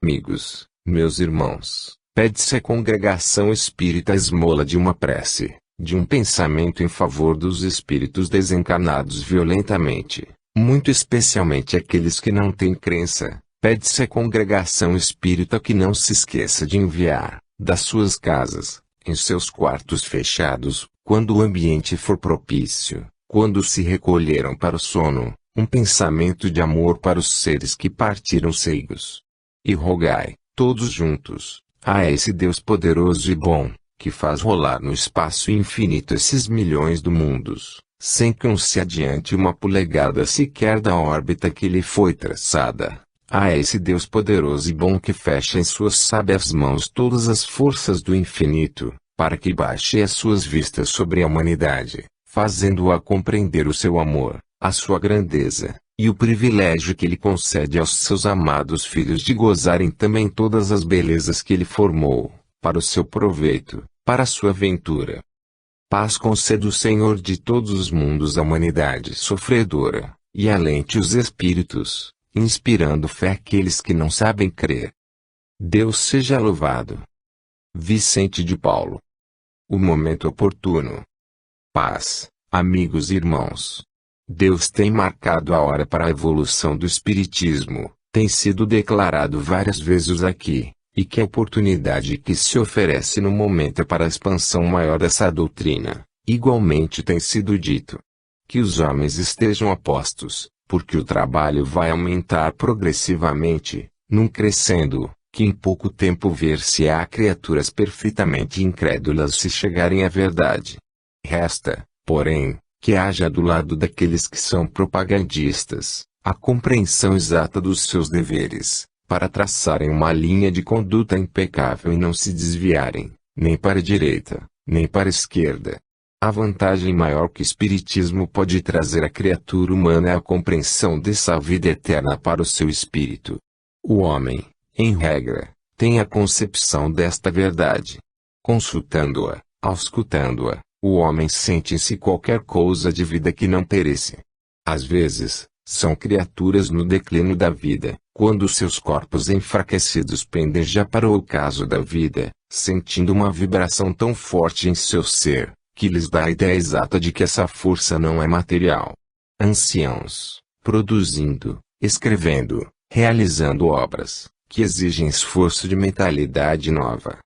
Amigos, meus irmãos, pede-se à congregação espírita a esmola de uma prece, de um pensamento em favor dos espíritos desencarnados violentamente, muito especialmente aqueles que não têm crença. Pede-se à congregação espírita que não se esqueça de enviar, das suas casas, em seus quartos fechados, quando o ambiente for propício, quando se recolheram para o sono, um pensamento de amor para os seres que partiram ceigos. E rogai, todos juntos, a esse Deus poderoso e bom, que faz rolar no espaço infinito esses milhões de mundos, sem que um se adiante uma polegada sequer da órbita que lhe foi traçada. A esse Deus poderoso e bom que fecha em suas sábias mãos todas as forças do infinito, para que baixe as suas vistas sobre a humanidade, fazendo-a compreender o seu amor, a sua grandeza, e o privilégio que ele concede aos seus amados filhos de gozarem também todas as belezas que ele formou, para o seu proveito, para a sua ventura. Paz conceda o Senhor de todos os mundos à humanidade sofredora, e alente os espíritos, inspirando fé àqueles que não sabem crer. Deus seja louvado. Vicente de Paulo. O momento oportuno. Paz, amigos e irmãos. Deus tem marcado a hora para a evolução do Espiritismo, tem sido declarado várias vezes aqui, e que a oportunidade que se oferece no momento é para a expansão maior dessa doutrina. Igualmente tem sido dito que os homens estejam apostos, porque o trabalho vai aumentar progressivamente, num crescendo, que em pouco tempo ver-se-á criaturas perfeitamente incrédulas se chegarem à verdade. Resta, porém, que haja do lado daqueles que são propagandistas, a compreensão exata dos seus deveres, para traçarem uma linha de conduta impecável e não se desviarem, nem para a direita, nem para a esquerda. A vantagem maior que o Espiritismo pode trazer à criatura humana é a compreensão dessa vida eterna para o seu espírito. O homem, em regra, tem a concepção desta verdade. Consultando-a, auscultando-a, o homem sente em si qualquer coisa de vida que não perece. Às vezes, são criaturas no declínio da vida, quando seus corpos enfraquecidos pendem já para o ocaso da vida, sentindo uma vibração tão forte em seu ser, que lhes dá a ideia exata de que essa força não é material. Anciãos, produzindo, escrevendo, realizando obras, que exigem esforço de mentalidade nova.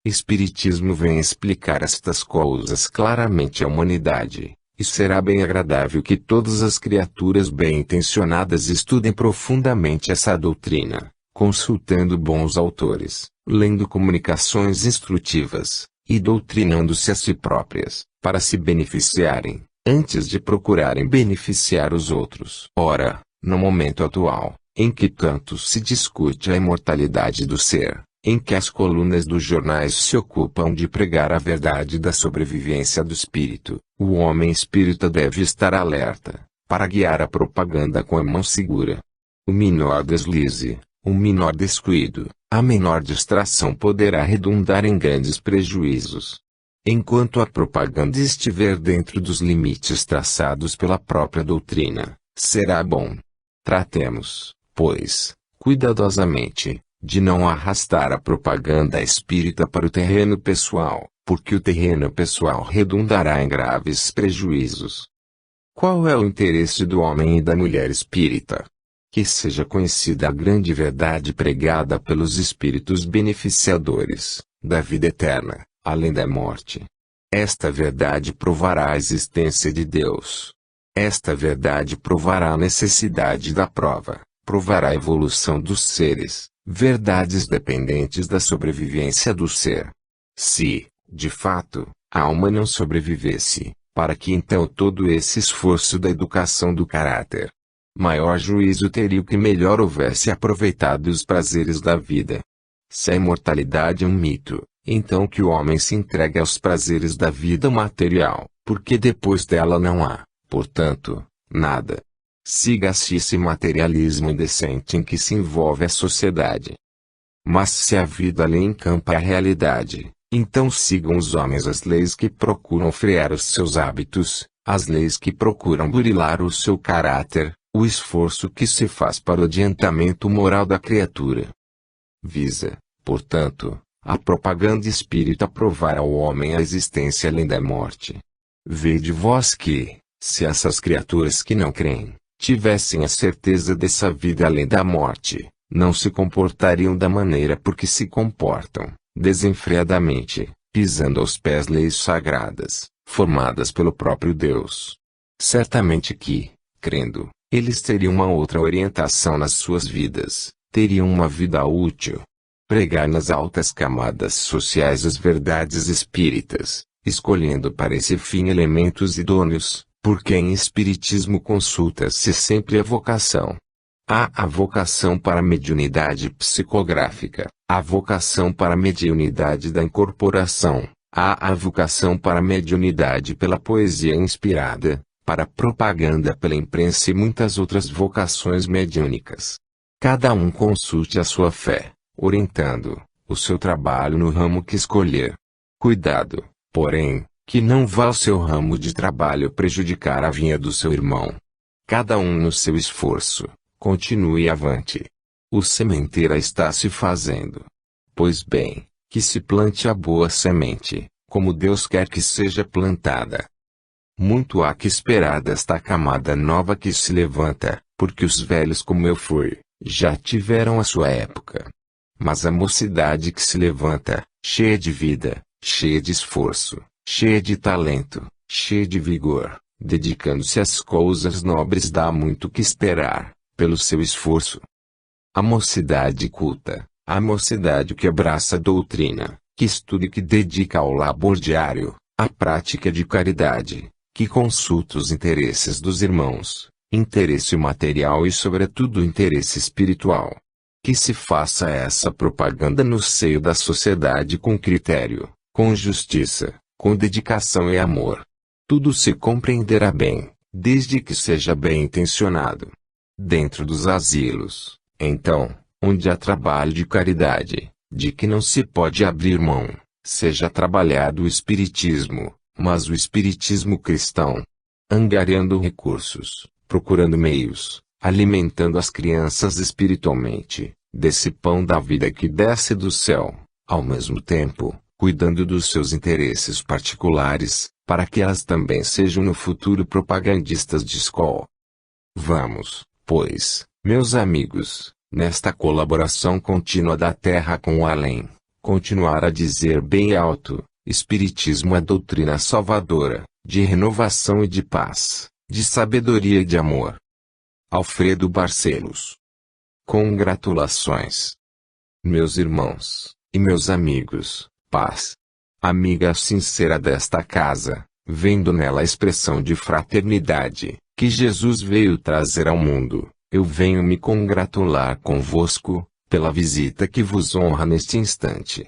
Espiritismo vem explicar estas coisas claramente à humanidade, e será bem agradável que todas as criaturas bem-intencionadas estudem profundamente essa doutrina, consultando bons autores, lendo comunicações instrutivas, e doutrinando-se a si próprias, para se beneficiarem, antes de procurarem beneficiar os outros. Ora, no momento atual, em que tanto se discute a imortalidade do ser, em que as colunas dos jornais se ocupam de pregar a verdade da sobrevivência do espírito, o homem espírita deve estar alerta, para guiar a propaganda com a mão segura. O menor deslize, o menor descuido, a menor distração poderá redundar em grandes prejuízos. Enquanto a propaganda estiver dentro dos limites traçados pela própria doutrina, será bom. Tratemos, pois, cuidadosamente, de não arrastar a propaganda espírita para o terreno pessoal, porque o terreno pessoal redundará em graves prejuízos. Qual é o interesse do homem e da mulher espírita? Que seja conhecida a grande verdade pregada pelos espíritos beneficiadores, da vida eterna, além da morte. Esta verdade provará a existência de Deus. Esta verdade provará a necessidade da prova, provará a evolução dos seres, verdades dependentes da sobrevivência do ser. Se, de fato, a alma não sobrevivesse, para que então todo esse esforço da educação do caráter? Maior juízo teria o que melhor houvesse aproveitado os prazeres da vida. Se a imortalidade é um mito, então que o homem se entregue aos prazeres da vida material, porque depois dela não há, portanto, nada. Siga-se esse materialismo indecente em que se envolve a sociedade. Mas se a vida ali encampa a realidade, então sigam os homens as leis que procuram frear os seus hábitos, as leis que procuram burilar o seu caráter, o esforço que se faz para o adiantamento moral da criatura. Visa, portanto, a propaganda espírita provar ao homem a existência além da morte. Vede vós que, se essas criaturas que não creem, tivessem a certeza dessa vida além da morte, não se comportariam da maneira por que se comportam, desenfreadamente, pisando aos pés leis sagradas, formadas pelo próprio Deus. Certamente que, crendo, eles teriam uma outra orientação nas suas vidas, teriam uma vida útil. Pregar nas altas camadas sociais as verdades espíritas, escolhendo para esse fim elementos idôneos, porque em espiritismo consulta-se sempre a vocação. Há a vocação para a mediunidade psicográfica, a vocação para a mediunidade da incorporação, há a vocação para a mediunidade pela poesia inspirada, para a propaganda pela imprensa e muitas outras vocações mediúnicas. Cada um consulte a sua fé, orientando o seu trabalho no ramo que escolher. Cuidado, porém, que não vá o seu ramo de trabalho prejudicar a vinha do seu irmão. Cada um no seu esforço, continue avante. O sementeira está se fazendo. Pois bem, que se plante a boa semente, como Deus quer que seja plantada. Muito há que esperar desta camada nova que se levanta, porque os velhos como eu fui, já tiveram a sua época. Mas a mocidade que se levanta, cheia de vida, cheia de esforço, cheia de talento, cheia de vigor, dedicando-se às coisas nobres dá muito que esperar, pelo seu esforço. A mocidade culta, a mocidade que abraça a doutrina, que estuda e que dedica ao labor diário, à prática de caridade, que consulta os interesses dos irmãos, interesse material e sobretudo interesse espiritual. Que se faça essa propaganda no seio da sociedade com critério, com justiça, com dedicação e amor. Tudo se compreenderá bem, desde que seja bem intencionado. Dentro dos asilos, então, onde há trabalho de caridade, de que não se pode abrir mão, seja trabalhado o espiritismo, mas o espiritismo cristão. Angariando recursos, procurando meios, alimentando as crianças espiritualmente, desse pão da vida que desce do céu, ao mesmo tempo, cuidando dos seus interesses particulares, para que elas também sejam no futuro propagandistas de escola. Vamos, pois, meus amigos, nesta colaboração contínua da terra com o além, continuar a dizer bem alto: Espiritismo é doutrina salvadora, de renovação e de paz, de sabedoria e de amor. Alfredo Barcelos. Congratulações. Meus irmãos, e meus amigos, paz. Amiga sincera desta casa, vendo nela a expressão de fraternidade, que Jesus veio trazer ao mundo, eu venho me congratular convosco, pela visita que vos honra neste instante.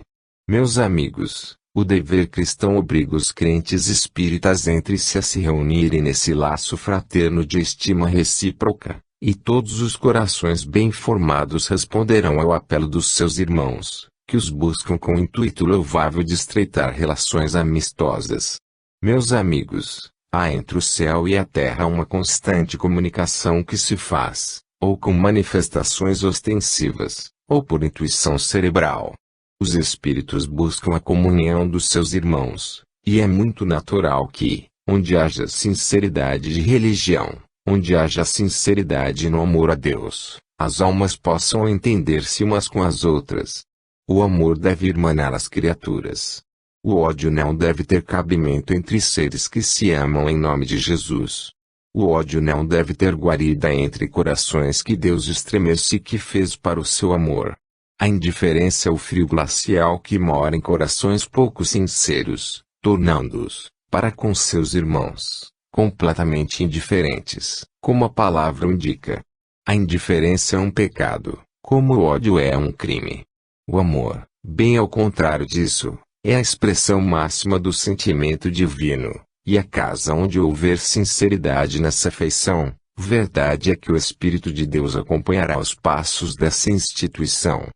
Meus amigos, o dever cristão obriga os crentes espíritas entre si a se reunirem nesse laço fraterno de estima recíproca, e todos os corações bem formados responderão ao apelo dos seus irmãos, que os buscam com o intuito louvável de estreitar relações amistosas. Meus amigos, há entre o céu e a terra uma constante comunicação que se faz, ou com manifestações ostensivas, ou por intuição cerebral. Os espíritos buscam a comunhão dos seus irmãos, e é muito natural que, onde haja sinceridade de religião, onde haja sinceridade no amor a Deus, as almas possam entender-se umas com as outras. O amor deve irmanar as criaturas. O ódio não deve ter cabimento entre seres que se amam em nome de Jesus. O ódio não deve ter guarida entre corações que Deus estremece e que fez para o seu amor. A indiferença é o frio glacial que mora em corações pouco sinceros, tornando-os, para com seus irmãos, completamente indiferentes, como a palavra indica. A indiferença é um pecado, como o ódio é um crime. O amor, bem ao contrário disso, é a expressão máxima do sentimento divino, e a casa onde houver sinceridade nessa afeição, verdade é que o Espírito de Deus acompanhará os passos dessa instituição.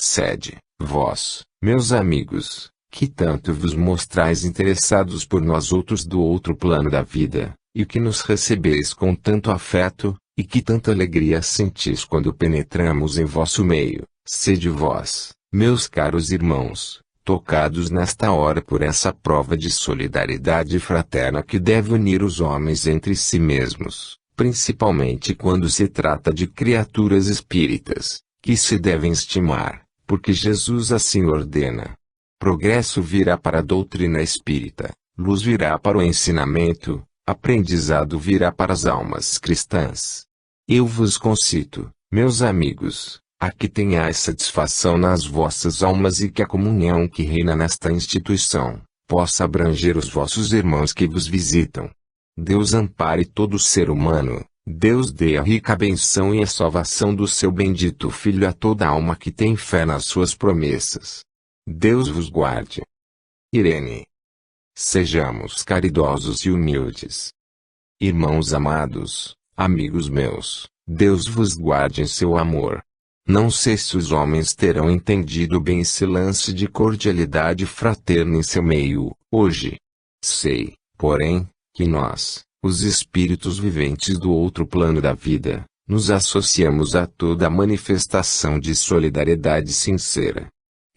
Sede, vós, meus amigos, que tanto vos mostrais interessados por nós outros do outro plano da vida, e que nos recebeis com tanto afeto, e que tanta alegria sentis quando penetramos em vosso meio, Sede vós, meus caros irmãos, tocados nesta hora por essa prova de solidariedade fraterna que deve unir os homens entre si mesmos, principalmente quando se trata de criaturas espíritas, que se devem estimar, porque Jesus assim ordena. Progresso virá para a doutrina espírita, luz virá para o ensinamento, aprendizado virá para as almas cristãs. Eu vos concito, meus amigos, a que tenhais satisfação nas vossas almas e que a comunhão que reina nesta instituição, possa abranger os vossos irmãos que vos visitam. Deus ampare todo ser humano, Deus dê a rica benção e a salvação do seu bendito Filho a toda alma que tem fé nas suas promessas. Deus vos guarde. Irene. Sejamos caridosos e humildes. Irmãos amados, amigos meus, Deus vos guarde em seu amor. Não sei se os homens terão entendido bem esse lance de cordialidade fraterna em seu meio, hoje. Sei, porém, que nós, os espíritos viventes do outro plano da vida, nos associamos a toda a manifestação de solidariedade sincera.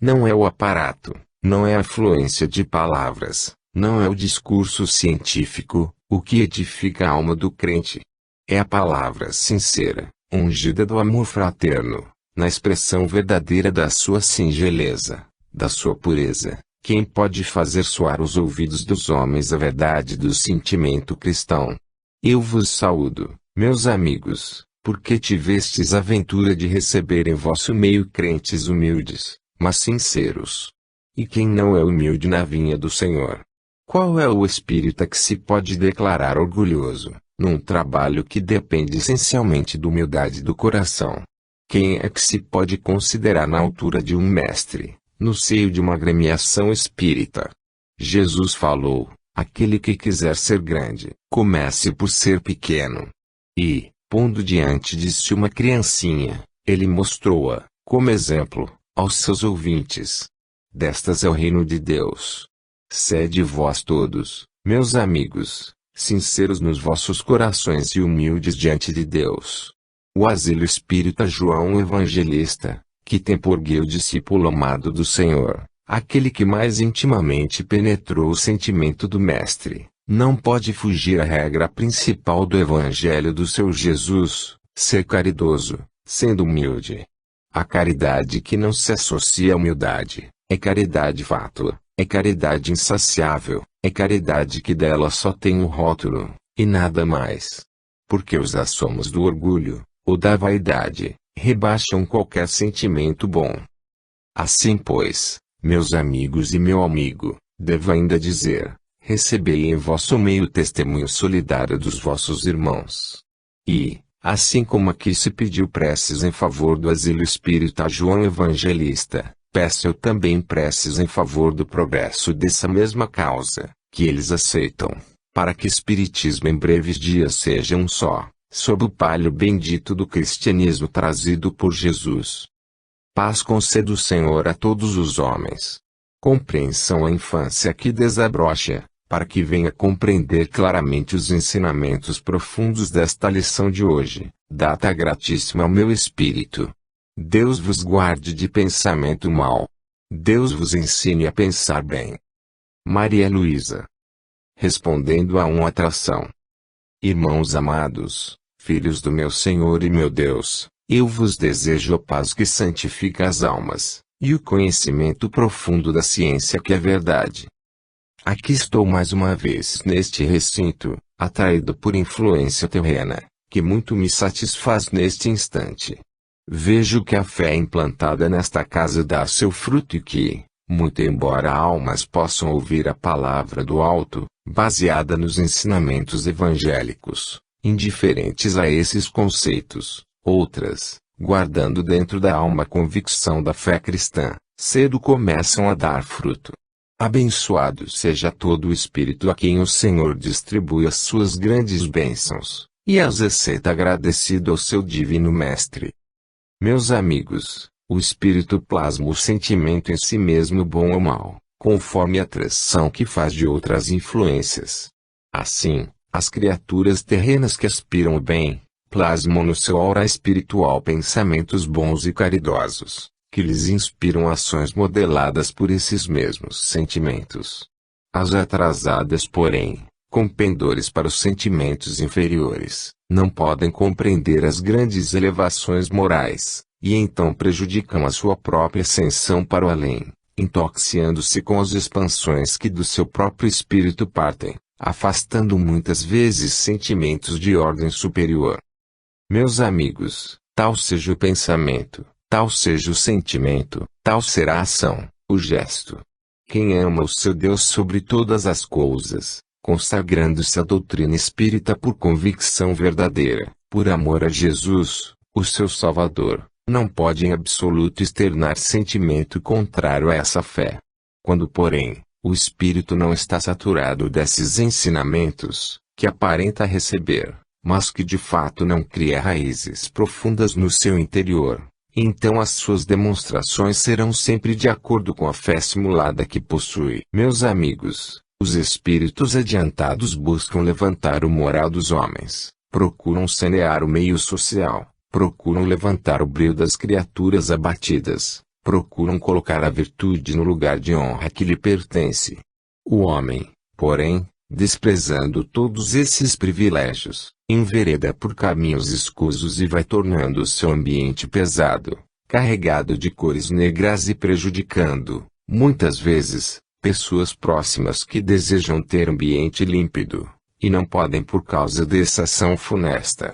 Não é o aparato, não é a fluência de palavras, não é o discurso científico, o que edifica a alma do crente. É a palavra sincera, ungida do amor fraterno, na expressão verdadeira da sua singeleza, da sua pureza. Quem pode fazer soar os ouvidos dos homens a verdade do sentimento cristão? Eu vos saúdo, meus amigos, porque tivestes a ventura de receber em vosso meio crentes humildes, mas sinceros. E quem não é humilde na vinha do Senhor? Qual é o espírita que se pode declarar orgulhoso, num trabalho que depende essencialmente da humildade do coração? Quem é que se pode considerar na altura de um mestre, no seio de uma agremiação espírita? Jesus falou, aquele que quiser ser grande, comece por ser pequeno. E, pondo diante de si uma criancinha, ele mostrou-a, como exemplo, aos seus ouvintes. Destas é o reino de Deus. Sede vós todos, meus amigos, sinceros nos vossos corações e humildes diante de Deus. O asilo espírita João Evangelista, que tem por guia o discípulo amado do Senhor, aquele que mais intimamente penetrou o sentimento do Mestre, não pode fugir à regra principal do Evangelho do seu Jesus, ser caridoso, sendo humilde. A caridade que não se associa à humildade, é caridade fátua, é caridade insaciável, é caridade que dela só tem um rótulo, e nada mais. Porque os assomos do orgulho, ou da vaidade, rebaixam qualquer sentimento bom. Assim pois, meus amigos e meu amigo, devo ainda dizer, recebei em vosso meio o testemunho solidário dos vossos irmãos. E, assim como aqui se pediu preces em favor do asilo espírita João Evangelista, peço eu também preces em favor do progresso dessa mesma causa, que eles aceitam, para que o espiritismo em breves dias seja um só, sob o palho bendito do cristianismo trazido por Jesus. Paz conceda o Senhor a todos os homens. Compreensão à infância que desabrocha, para que venha compreender claramente os ensinamentos profundos desta lição de hoje, data gratíssima ao meu espírito. Deus vos guarde de pensamento mau. Deus vos ensine a pensar bem. Maria Luísa. Respondendo a uma atração. Irmãos amados, filhos do meu Senhor e meu Deus, eu vos desejo a paz que santifica as almas, e o conhecimento profundo da ciência que é verdade. Aqui estou mais uma vez neste recinto, atraído por influência terrena, que muito me satisfaz neste instante. Vejo que a fé implantada nesta casa dá seu fruto e que, muito embora almas possam ouvir a palavra do alto, baseada nos ensinamentos evangélicos, indiferentes a esses conceitos, outras, guardando dentro da alma a convicção da fé cristã, cedo começam a dar fruto. Abençoado seja todo o espírito a quem o Senhor distribui as suas grandes bênçãos, e as aceita agradecido ao seu divino Mestre. Meus amigos, o espírito plasma o sentimento em si mesmo bom ou mal, conforme a atração que faz de outras influências. Assim, as criaturas terrenas que aspiram o bem, plasmam no seu aura espiritual pensamentos bons e caridosos, que lhes inspiram ações modeladas por esses mesmos sentimentos. As atrasadas, porém, com pendores para os sentimentos inferiores, não podem compreender as grandes elevações morais, e então prejudicam a sua própria ascensão para o além, intoxicando-se com as expansões que do seu próprio espírito partem, afastando muitas vezes sentimentos de ordem superior. Meus amigos, tal seja o pensamento, tal seja o sentimento, tal será a ação, o gesto. Quem ama o seu Deus sobre todas as coisas, consagrando-se à doutrina espírita por convicção verdadeira, por amor a Jesus, o seu Salvador, não pode em absoluto externar sentimento contrário a essa fé. Quando, porém, o espírito não está saturado desses ensinamentos, que aparenta receber, mas que de fato não cria raízes profundas no seu interior, então as suas demonstrações serão sempre de acordo com a fé simulada que possui. Meus amigos, os espíritos adiantados buscam levantar o moral dos homens, procuram sanear o meio social, procuram levantar o brilho das criaturas abatidas, procuram colocar a virtude no lugar de honra que lhe pertence. O homem, porém, desprezando todos esses privilégios, envereda por caminhos escusos e vai tornando o seu ambiente pesado, carregado de cores negras e prejudicando, muitas vezes, pessoas próximas que desejam ter ambiente límpido, e não podem por causa dessa ação funesta.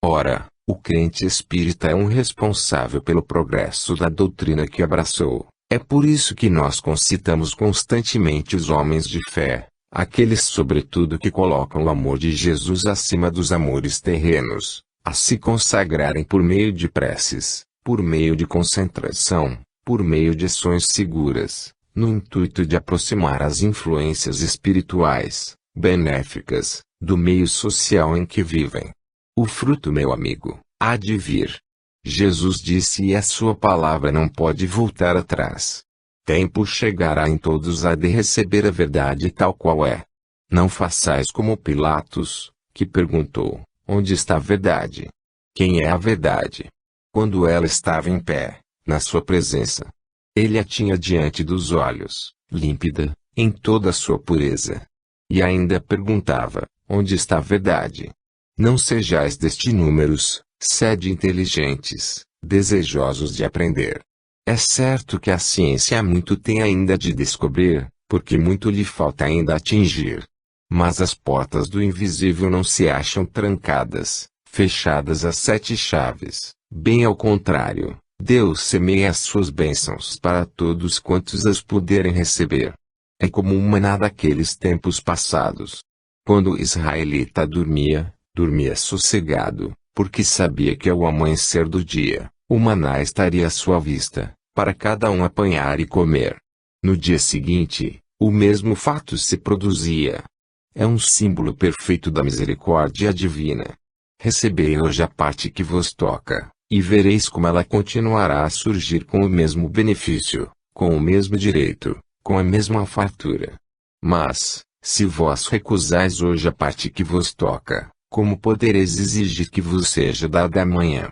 Ora, o crente espírita é um responsável pelo progresso da doutrina que abraçou. É por isso que nós concitamos constantemente os homens de fé, aqueles sobretudo que colocam o amor de Jesus acima dos amores terrenos, a se consagrarem por meio de preces, por meio de concentração, por meio de ações seguras, no intuito de aproximar as influências espirituais, benéficas, do meio social em que vivem. O fruto, meu amigo, há de vir. Jesus disse e a sua palavra não pode voltar atrás. Tempo chegará em todos a de receber a verdade tal qual é. Não façais como Pilatos, que perguntou, onde está a verdade? Quem é a verdade? Quando ela estava em pé, na sua presença. Ele a tinha diante dos olhos, límpida, em toda a sua pureza. E ainda perguntava, onde está a verdade? Não sejais deste números, sede inteligentes, desejosos de aprender. É certo que a ciência há muito tem ainda de descobrir, porque muito lhe falta ainda atingir. Mas as portas do invisível não se acham trancadas, fechadas às 7 chaves. Bem ao contrário, Deus semeia as suas bênçãos para todos quantos as puderem receber. É como um maná daqueles tempos passados. Quando o israelita dormia sossegado, porque sabia que ao amanhecer do dia, o maná estaria à sua vista, para cada um apanhar e comer. No dia seguinte, o mesmo fato se produzia. É um símbolo perfeito da misericórdia divina. Recebei hoje a parte que vos toca, e vereis como ela continuará a surgir com o mesmo benefício, com o mesmo direito, com a mesma fartura. Mas, se vós recusais hoje a parte que vos toca, como podereis exigir que vos seja dada amanhã?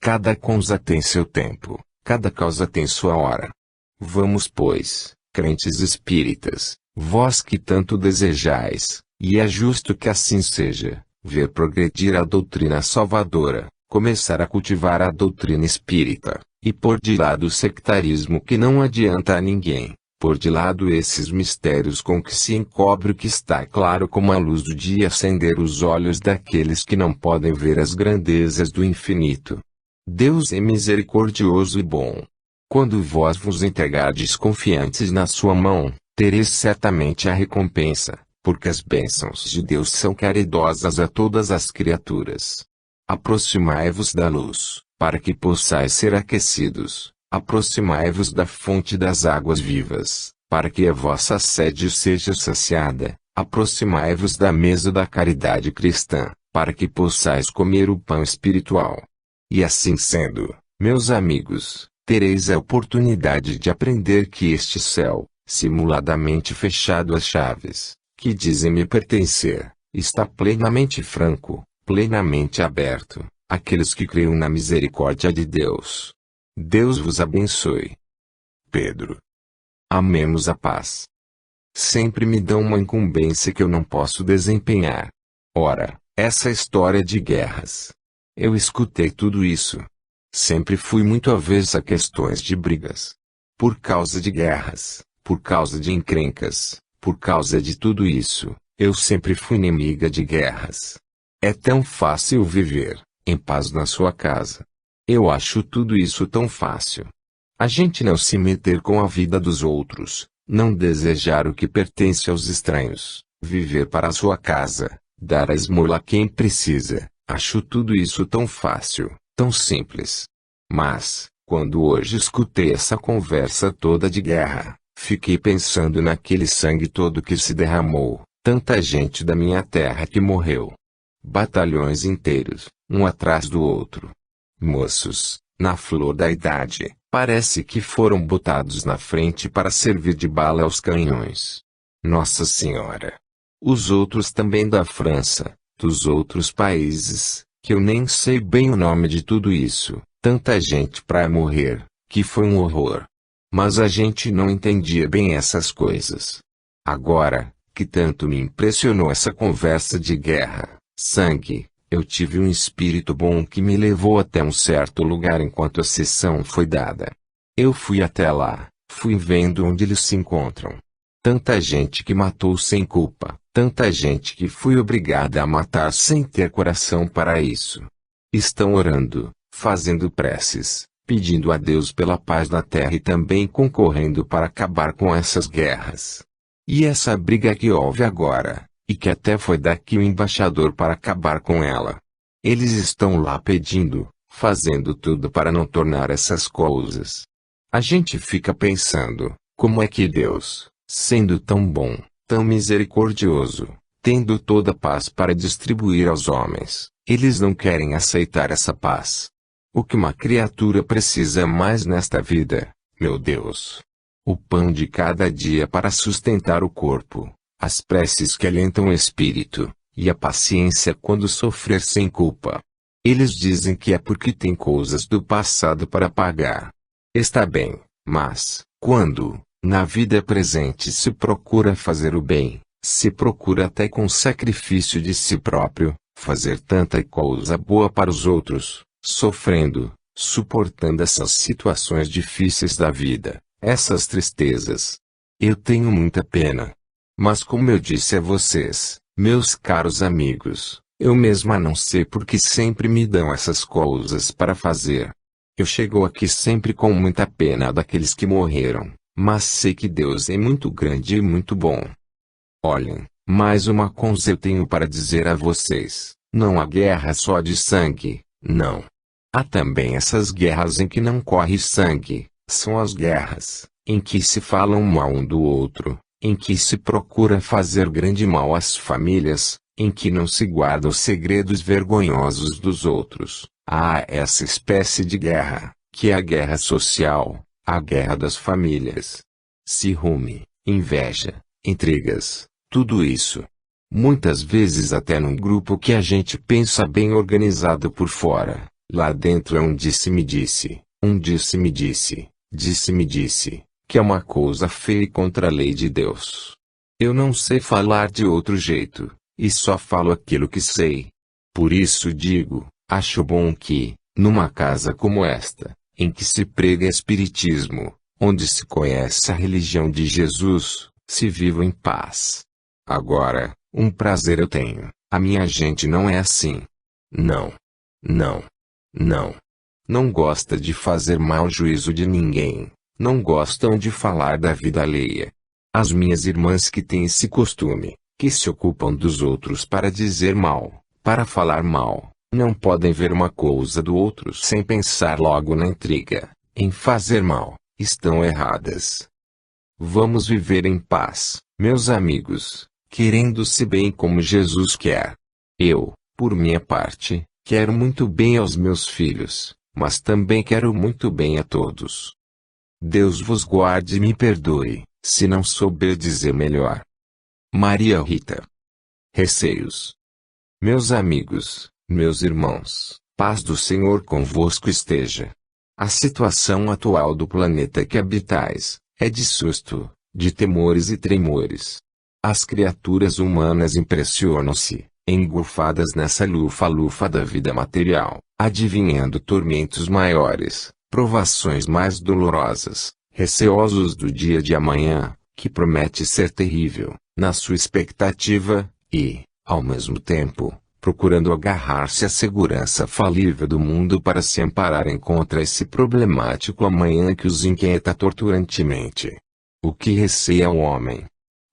Cada coisa tem seu tempo, cada causa tem sua hora. Vamos, pois, crentes espíritas, vós que tanto desejais, e é justo que assim seja, ver progredir a doutrina salvadora, começar a cultivar a doutrina espírita, e pôr de lado o sectarismo que não adianta a ninguém, pôr de lado esses mistérios com que se encobre o que está claro como a luz do dia, acender os olhos daqueles que não podem ver as grandezas do infinito. Deus é misericordioso e bom. Quando vós vos entregardes confiantes na sua mão, tereis certamente a recompensa, porque as bênçãos de Deus são caridosas a todas as criaturas. Aproximai-vos da luz, para que possais ser aquecidos. Aproximai-vos da fonte das águas vivas, para que a vossa sede seja saciada. Aproximai-vos da mesa da caridade cristã, para que possais comer o pão espiritual. E assim sendo, meus amigos, tereis a oportunidade de aprender que este céu, simuladamente fechado às chaves, que dizem me pertencer, está plenamente franco, plenamente aberto, àqueles que creem na misericórdia de Deus. Deus vos abençoe. Pedro. Amemos a paz. Sempre me dão uma incumbência que eu não posso desempenhar. Ora, essa história de guerras. Eu escutei tudo isso. Sempre fui muito avesso a questões de brigas. Por causa de guerras, por causa de encrencas, por causa de tudo isso, eu sempre fui inimiga de guerras. É tão fácil viver em paz na sua casa. Eu acho tudo isso tão fácil. A gente não se meter com a vida dos outros, não desejar o que pertence aos estranhos, viver para a sua casa, dar a esmola a quem precisa. Acho tudo isso tão fácil, tão simples. Mas, quando hoje escutei essa conversa toda de guerra, fiquei pensando naquele sangue todo que se derramou, tanta gente da minha terra que morreu. Batalhões inteiros, um atrás do outro. Moços, na flor da idade, parece que foram botados na frente para servir de bala aos canhões. Nossa Senhora! Os outros também da França, dos outros países, que eu nem sei bem o nome de tudo isso, tanta gente para morrer, que foi um horror. Mas a gente não entendia bem essas coisas. Agora, que tanto me impressionou essa conversa de guerra, sangue, eu tive um espírito bom que me levou até um certo lugar enquanto a sessão foi dada. Eu fui até lá, fui vendo onde eles se encontram. Tanta gente que matou sem culpa, tanta gente que foi obrigada a matar sem ter coração para isso. Estão orando, fazendo preces, pedindo a Deus pela paz na terra e também concorrendo para acabar com essas guerras. E essa briga que houve agora, e que até foi daqui o embaixador para acabar com ela. Eles estão lá pedindo, fazendo tudo para não tornar essas coisas. A gente fica pensando, como é que Deus, sendo tão bom, tão misericordioso, tendo toda a paz para distribuir aos homens, eles não querem aceitar essa paz. O que uma criatura precisa mais nesta vida, meu Deus? O pão de cada dia para sustentar o corpo, as preces que alentam o espírito, e a paciência quando sofrer sem culpa. Eles dizem que é porque tem coisas do passado para pagar. Está bem, mas, quando, na vida presente se procura fazer o bem, se procura até com sacrifício de si próprio, fazer tanta coisa boa para os outros, sofrendo, suportando essas situações difíceis da vida, essas tristezas. Eu tenho muita pena. Mas como eu disse a vocês, meus caros amigos, eu mesma não sei porque sempre me dão essas coisas para fazer. Eu chego aqui sempre com muita pena daqueles que morreram, mas sei que Deus é muito grande e muito bom. Olhem, mais uma coisa eu tenho para dizer a vocês, não há guerra só de sangue, não. Há também essas guerras em que não corre sangue, são as guerras, em que se fala um mal um do outro, em que se procura fazer grande mal às famílias, em que não se guarda os segredos vergonhosos dos outros. Há essa espécie de guerra, que é a guerra social, a guerra das famílias. Ciúme, inveja, intrigas, tudo isso. Muitas vezes até num grupo que a gente pensa bem organizado por fora, lá dentro é um disse-me-disse, disse-me-disse, que é uma coisa feia e contra a lei de Deus. Eu não sei falar de outro jeito, e só falo aquilo que sei. Por isso digo, acho bom que, numa casa como esta, em que se prega espiritismo, onde se conhece a religião de Jesus, se viva em paz. Agora, um prazer eu tenho, a minha gente não é assim. Não. Não. Não. Não gosta de fazer mau juízo de ninguém, não gostam de falar da vida alheia. As minhas irmãs que têm esse costume, que se ocupam dos outros para dizer mal, para falar mal, não podem ver uma coisa do outro sem pensar logo na intriga, em fazer mal, estão erradas. Vamos viver em paz, meus amigos, querendo-se bem como Jesus quer. Eu, por minha parte, quero muito bem aos meus filhos, mas também quero muito bem a todos. Deus vos guarde e me perdoe, se não souber dizer melhor. Maria Rita. Receios. Meus amigos, meus irmãos, paz do Senhor convosco esteja. A situação atual do planeta que habitais, é de susto, de temores e tremores. As criaturas humanas impressionam-se, engolfadas nessa lufa-lufa da vida material, adivinhando tormentos maiores, provações mais dolorosas, receosos do dia de amanhã, que promete ser terrível, na sua expectativa, e, ao mesmo tempo, procurando agarrar-se à segurança falível do mundo para se ampararem contra esse problemático amanhã que os inquieta torturantemente. O que receia o homem?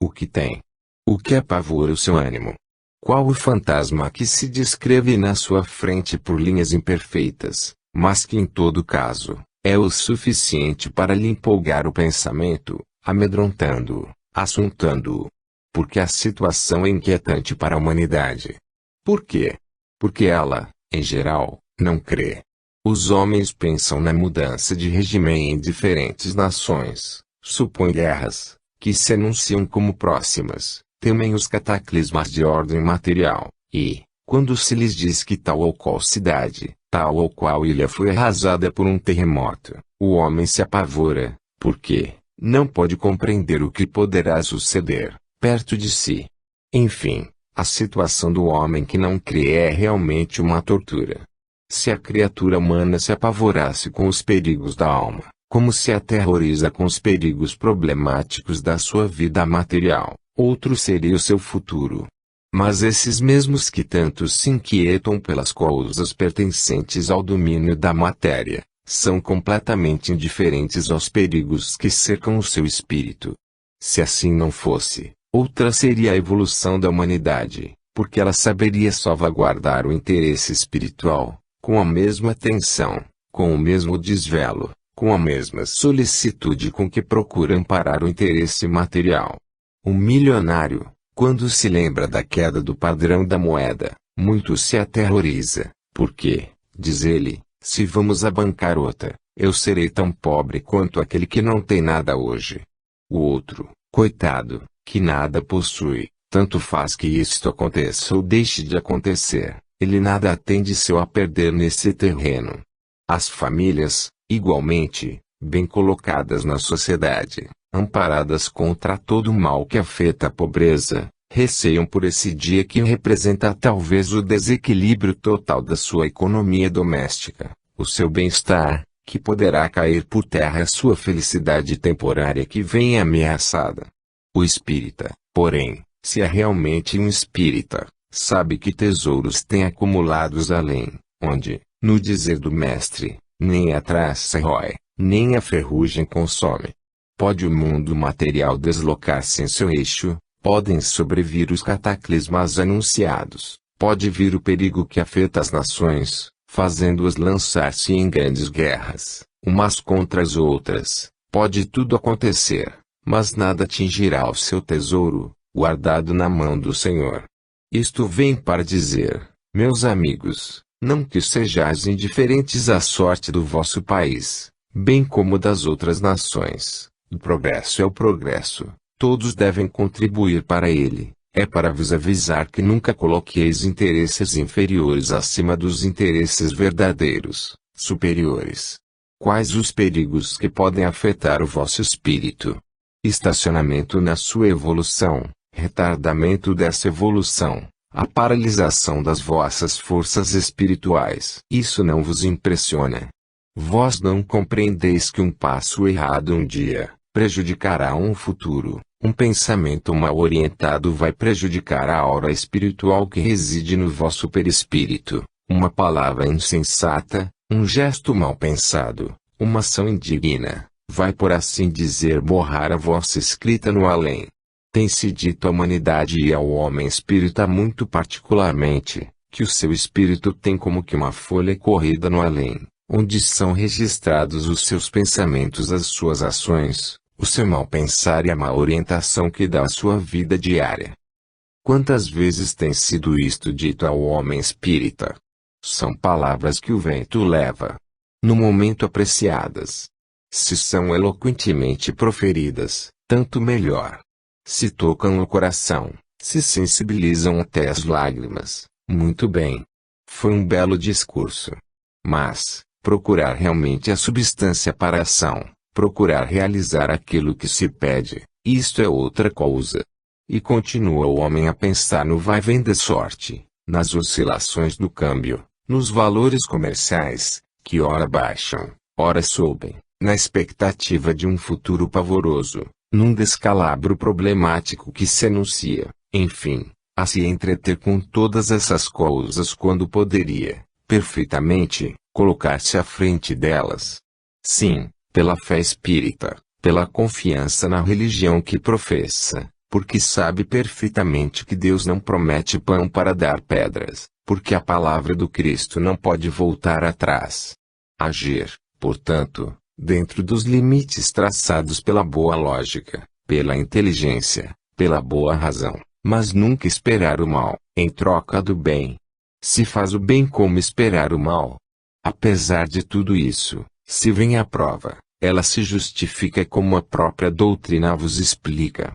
O que tem? O que apavora o seu ânimo? Qual o fantasma que se descreve na sua frente por linhas imperfeitas, mas que em todo caso, é o suficiente para lhe empolgar o pensamento, amedrontando-o, assuntando-o? Porque a situação é inquietante para a humanidade. Por quê? Porque ela, em geral, não crê. Os homens pensam na mudança de regime em diferentes nações, supõem guerras, que se anunciam como próximas, temem os cataclismas de ordem material, e, quando se lhes diz que tal ou qual cidade, tal ou qual ilha foi arrasada por um terremoto, o homem se apavora, porque não pode compreender o que poderá suceder perto de si. Enfim, a situação do homem que não crê é realmente uma tortura. Se a criatura humana se apavorasse com os perigos da alma, como se aterroriza com os perigos problemáticos da sua vida material, outro seria o seu futuro. Mas esses mesmos que tanto se inquietam pelas causas pertencentes ao domínio da matéria, são completamente indiferentes aos perigos que cercam o seu espírito. Se assim não fosse, outra seria a evolução da humanidade, porque ela saberia salvaguardar o interesse espiritual, com a mesma atenção, com o mesmo desvelo, com a mesma solicitude com que procura amparar o interesse material. O milionário, quando se lembra da queda do padrão da moeda, muito se aterroriza, porque, diz ele, se vamos à bancarrota, eu serei tão pobre quanto aquele que não tem nada hoje. O outro, coitado, que nada possui, tanto faz que isto aconteça ou deixe de acontecer, ele nada tem de seu a perder nesse terreno. As famílias, igualmente, bem colocadas na sociedade, amparadas contra todo o mal que afeta a pobreza, receiam por esse dia que representa talvez o desequilíbrio total da sua economia doméstica, o seu bem-estar, que poderá cair por terra a sua felicidade temporária que vem ameaçada. O espírita, porém, se é realmente um espírita, sabe que tesouros tem acumulados além, onde, no dizer do mestre, nem a traça rói, nem a ferrugem consome. Pode o mundo material deslocar-se em seu eixo, podem sobrevir os cataclismas anunciados, pode vir o perigo que afeta as nações, fazendo-as lançar-se em grandes guerras, umas contra as outras, pode tudo acontecer, mas nada atingirá o seu tesouro, guardado na mão do Senhor. Isto vem para dizer, meus amigos, não que sejais indiferentes à sorte do vosso país, bem como das outras nações. O progresso é o progresso, todos devem contribuir para ele. É para vos avisar que nunca coloqueis interesses inferiores acima dos interesses verdadeiros, superiores. Quais os perigos que podem afetar o vosso espírito? Estacionamento na sua evolução, retardamento dessa evolução, a paralisação das vossas forças espirituais. Isso não vos impressiona? Vós não compreendeis que um passo errado um dia prejudicará um futuro, um pensamento mal orientado vai prejudicar a aura espiritual que reside no vosso perispírito, uma palavra insensata, um gesto mal pensado, uma ação indigna, vai por assim dizer borrar a vossa escrita no além. Tem-se dito à humanidade e ao homem espírita muito particularmente, que o seu espírito tem como que uma folha corrida no além, onde são registrados os seus pensamentos, as suas ações, o seu mal pensar e a má orientação que dá à sua vida diária. Quantas vezes tem sido isto dito ao homem espírita? São palavras que o vento leva, no momento apreciadas. Se são eloquentemente proferidas, tanto melhor. Se tocam no coração, se sensibilizam até as lágrimas, muito bem. Foi um belo discurso. Mas, procurar realmente a substância para a ação, procurar realizar aquilo que se pede, isto é outra coisa. E continua o homem a pensar no vai-vem da sorte, nas oscilações do câmbio, nos valores comerciais, que ora baixam, ora sobem, na expectativa de um futuro pavoroso, num descalabro problemático que se anuncia, enfim, a se entreter com todas essas coisas quando poderia, perfeitamente, colocar-se à frente delas. Sim, pela fé espírita, pela confiança na religião que professa, porque sabe perfeitamente que Deus não promete pão para dar pedras, porque a palavra do Cristo não pode voltar atrás. Agir, portanto, dentro dos limites traçados pela boa lógica, pela inteligência, pela boa razão, mas nunca esperar o mal, em troca do bem. Se faz o bem, como esperar o mal? Apesar de tudo isso, se vem a prova, ela se justifica como a própria doutrina vos explica.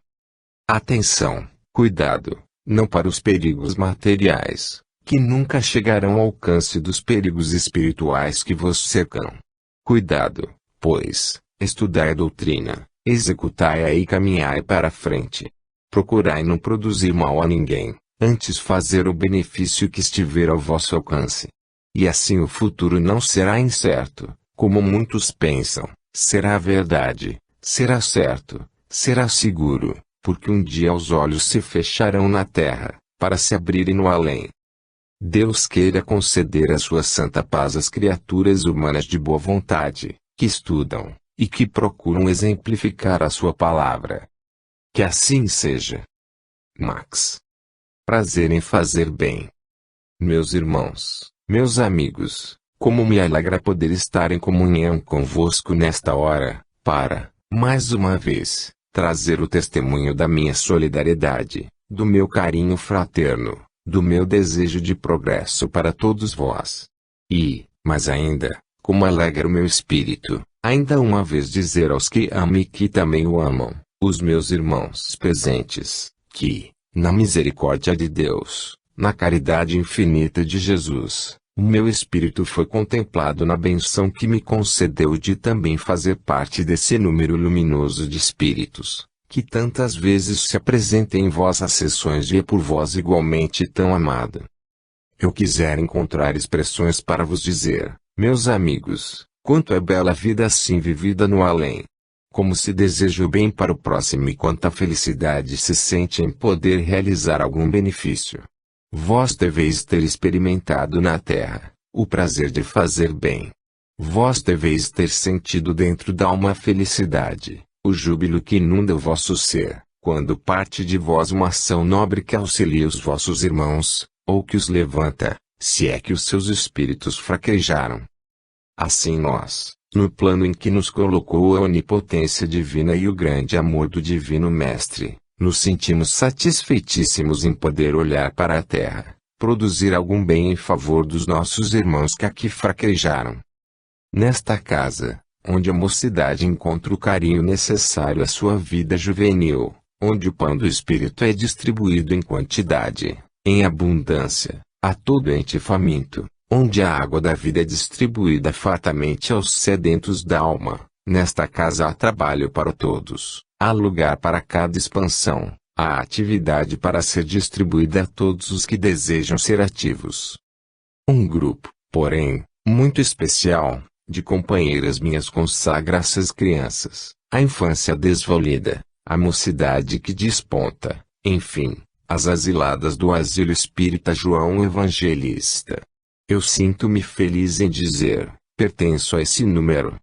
Atenção, cuidado, não para os perigos materiais, que nunca chegarão ao alcance dos perigos espirituais que vos cercam. Cuidado, pois, estudai a doutrina, executai-a e caminhai para a frente. Procurai não produzir mal a ninguém, antes fazer o benefício que estiver ao vosso alcance. E assim o futuro não será incerto, como muitos pensam, será verdade, será certo, será seguro, porque um dia os olhos se fecharão na terra, para se abrirem no além. Deus queira conceder a sua santa paz às criaturas humanas de boa vontade, que estudam, e que procuram exemplificar a sua palavra. Que assim seja. Max. Prazer em fazer bem. Meus irmãos, meus amigos, como me alegra poder estar em comunhão convosco nesta hora, para, mais uma vez, trazer o testemunho da minha solidariedade, do meu carinho fraterno, do meu desejo de progresso para todos vós. E, mais ainda, como alegra o meu espírito, ainda uma vez dizer aos que amam e que também o amam, os meus irmãos presentes, que, na misericórdia de Deus, na caridade infinita de Jesus, o meu espírito foi contemplado na benção que me concedeu de também fazer parte desse número luminoso de espíritos, que tantas vezes se apresenta em vossas sessões e é por vós igualmente tão amada. Eu quisera encontrar expressões para vos dizer, meus amigos, quanto é bela a vida assim vivida no além. Como se deseja o bem para o próximo e quanta felicidade se sente em poder realizar algum benefício. Vós deveis ter experimentado na terra o prazer de fazer bem. Vós deveis ter sentido dentro da alma a felicidade, o júbilo que inunda o vosso ser, quando parte de vós uma ação nobre que auxilia os vossos irmãos, ou que os levanta, se é que os seus espíritos fraquejaram. Assim nós, no plano em que nos colocou a onipotência divina e o grande amor do Divino Mestre, nos sentimos satisfeitíssimos em poder olhar para a terra, produzir algum bem em favor dos nossos irmãos que aqui fraquejaram. Nesta casa, onde a mocidade encontra o carinho necessário à sua vida juvenil, onde o pão do Espírito é distribuído em quantidade, em abundância, a todo ente faminto, onde a água da vida é distribuída fartamente aos sedentos da alma, nesta casa há trabalho para todos, há lugar para cada expansão, há atividade para ser distribuída a todos os que desejam ser ativos. Um grupo, porém, muito especial, de companheiras minhas consagra essas crianças, a infância desvalida, a mocidade que desponta, enfim, as asiladas do asilo espírita João Evangelista. Eu sinto-me feliz em dizer, pertenço a esse número.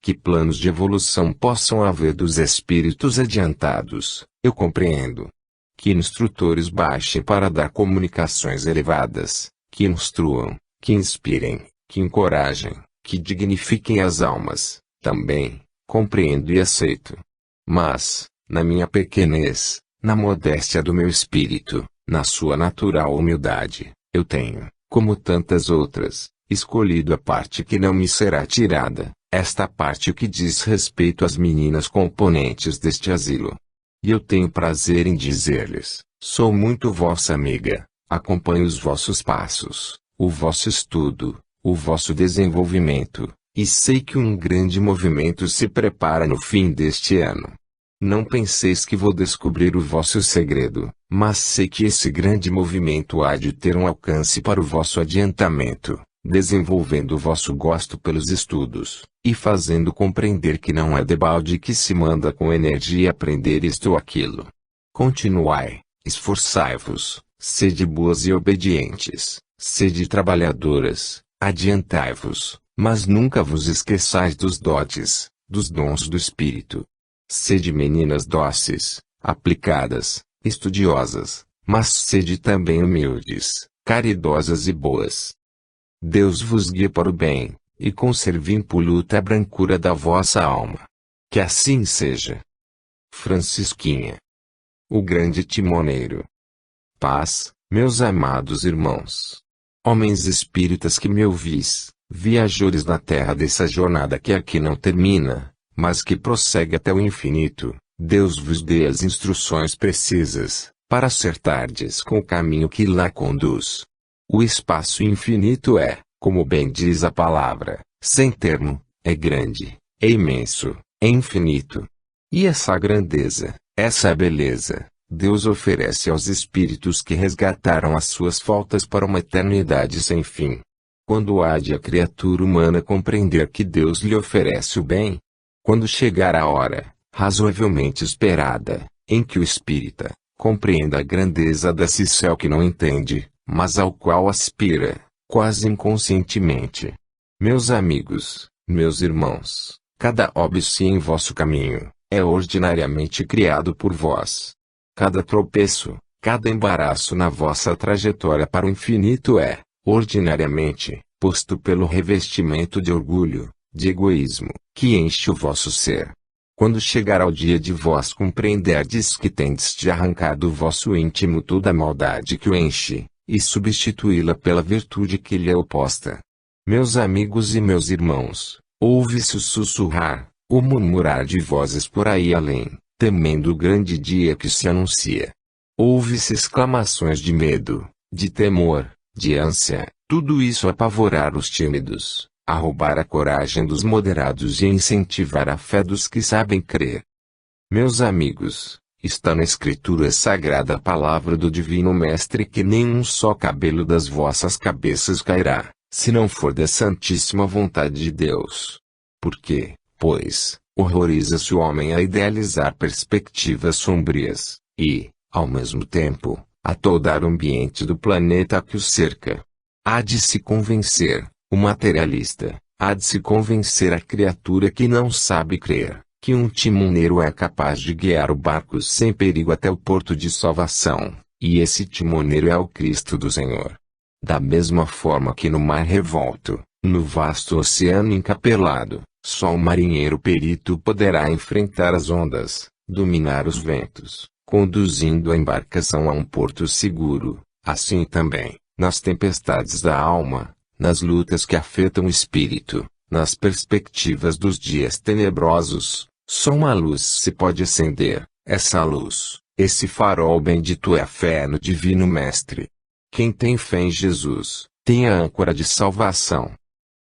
Que planos de evolução possam haver dos espíritos adiantados, eu compreendo. Que instrutores baixem para dar comunicações elevadas, que instruam, que inspirem, que encorajem, que dignifiquem as almas, também, compreendo e aceito. Mas, na minha pequenez, na modéstia do meu espírito, na sua natural humildade, eu tenho, como tantas outras, escolhido a parte que não me será tirada, esta parte que diz respeito às meninas componentes deste asilo. E eu tenho prazer em dizer-lhes, sou muito vossa amiga, acompanho os vossos passos, o vosso estudo, o vosso desenvolvimento, e sei que um grande movimento se prepara no fim deste ano. Não penseis que vou descobrir o vosso segredo, mas sei que esse grande movimento há de ter um alcance para o vosso adiantamento, desenvolvendo o vosso gosto pelos estudos, e fazendo compreender que não é debalde que se manda com energia aprender isto ou aquilo. Continuai, esforçai-vos, sede boas e obedientes, sede trabalhadoras, adiantai-vos, mas nunca vos esqueçais dos dotes, dos dons do Espírito. Sede meninas dóceis, aplicadas, estudiosas, mas sede também humildes, caridosas e boas. Deus vos guie para o bem, e conserve impoluta a brancura da vossa alma. Que assim seja. Francisquinha. O grande timoneiro. Paz, meus amados irmãos. Homens espíritas que me ouvis, viajores na terra dessa jornada que aqui não termina, mas que prossegue até o infinito, Deus vos dê as instruções precisas, para acertardes com o caminho que lá conduz. O espaço infinito é, como bem diz a palavra, sem termo, é grande, é imenso, é infinito. E essa grandeza, essa beleza, Deus oferece aos espíritos que resgataram as suas faltas para uma eternidade sem fim. Quando há de a criatura humana compreender que Deus lhe oferece o bem? Quando chegar a hora, razoavelmente esperada, em que o espírita compreenda a grandeza desse céu que não entende, mas ao qual aspira, quase inconscientemente. Meus amigos, meus irmãos, cada óbice em vosso caminho, é ordinariamente criado por vós. Cada tropeço, cada embaraço na vossa trajetória para o infinito é, ordinariamente, posto pelo revestimento de orgulho, de egoísmo, que enche o vosso ser. Quando chegar ao dia de vós compreenderdes que tendes de arrancar do vosso íntimo toda a maldade que o enche, e substituí-la pela virtude que lhe é oposta. Meus amigos e meus irmãos, ouve-se o sussurrar, o murmurar de vozes por aí além, temendo o grande dia que se anuncia. Ouve-se exclamações de medo, de temor, de ânsia, tudo isso a apavorar os tímidos, a roubar a coragem dos moderados e a incentivar a fé dos que sabem crer. Meus amigos, está na Escritura Sagrada a palavra do Divino Mestre que nem um só cabelo das vossas cabeças cairá, se não for da santíssima vontade de Deus. Porque, pois, horroriza-se o homem a idealizar perspectivas sombrias, e, ao mesmo tempo, a toldar o ambiente do planeta que o cerca. Há de se convencer, o materialista, há de se convencer a criatura que não sabe crer, que um timoneiro é capaz de guiar o barco sem perigo até o porto de salvação, e esse timoneiro é o Cristo do Senhor. Da mesma forma que no mar revolto, no vasto oceano encapelado, só o marinheiro perito poderá enfrentar as ondas, dominar os ventos, conduzindo a embarcação a um porto seguro, assim também, nas tempestades da alma, nas lutas que afetam o espírito, nas perspectivas dos dias tenebrosos, só uma luz se pode acender, essa luz, esse farol bendito é a fé no Divino Mestre. Quem tem fé em Jesus, tem a âncora de salvação.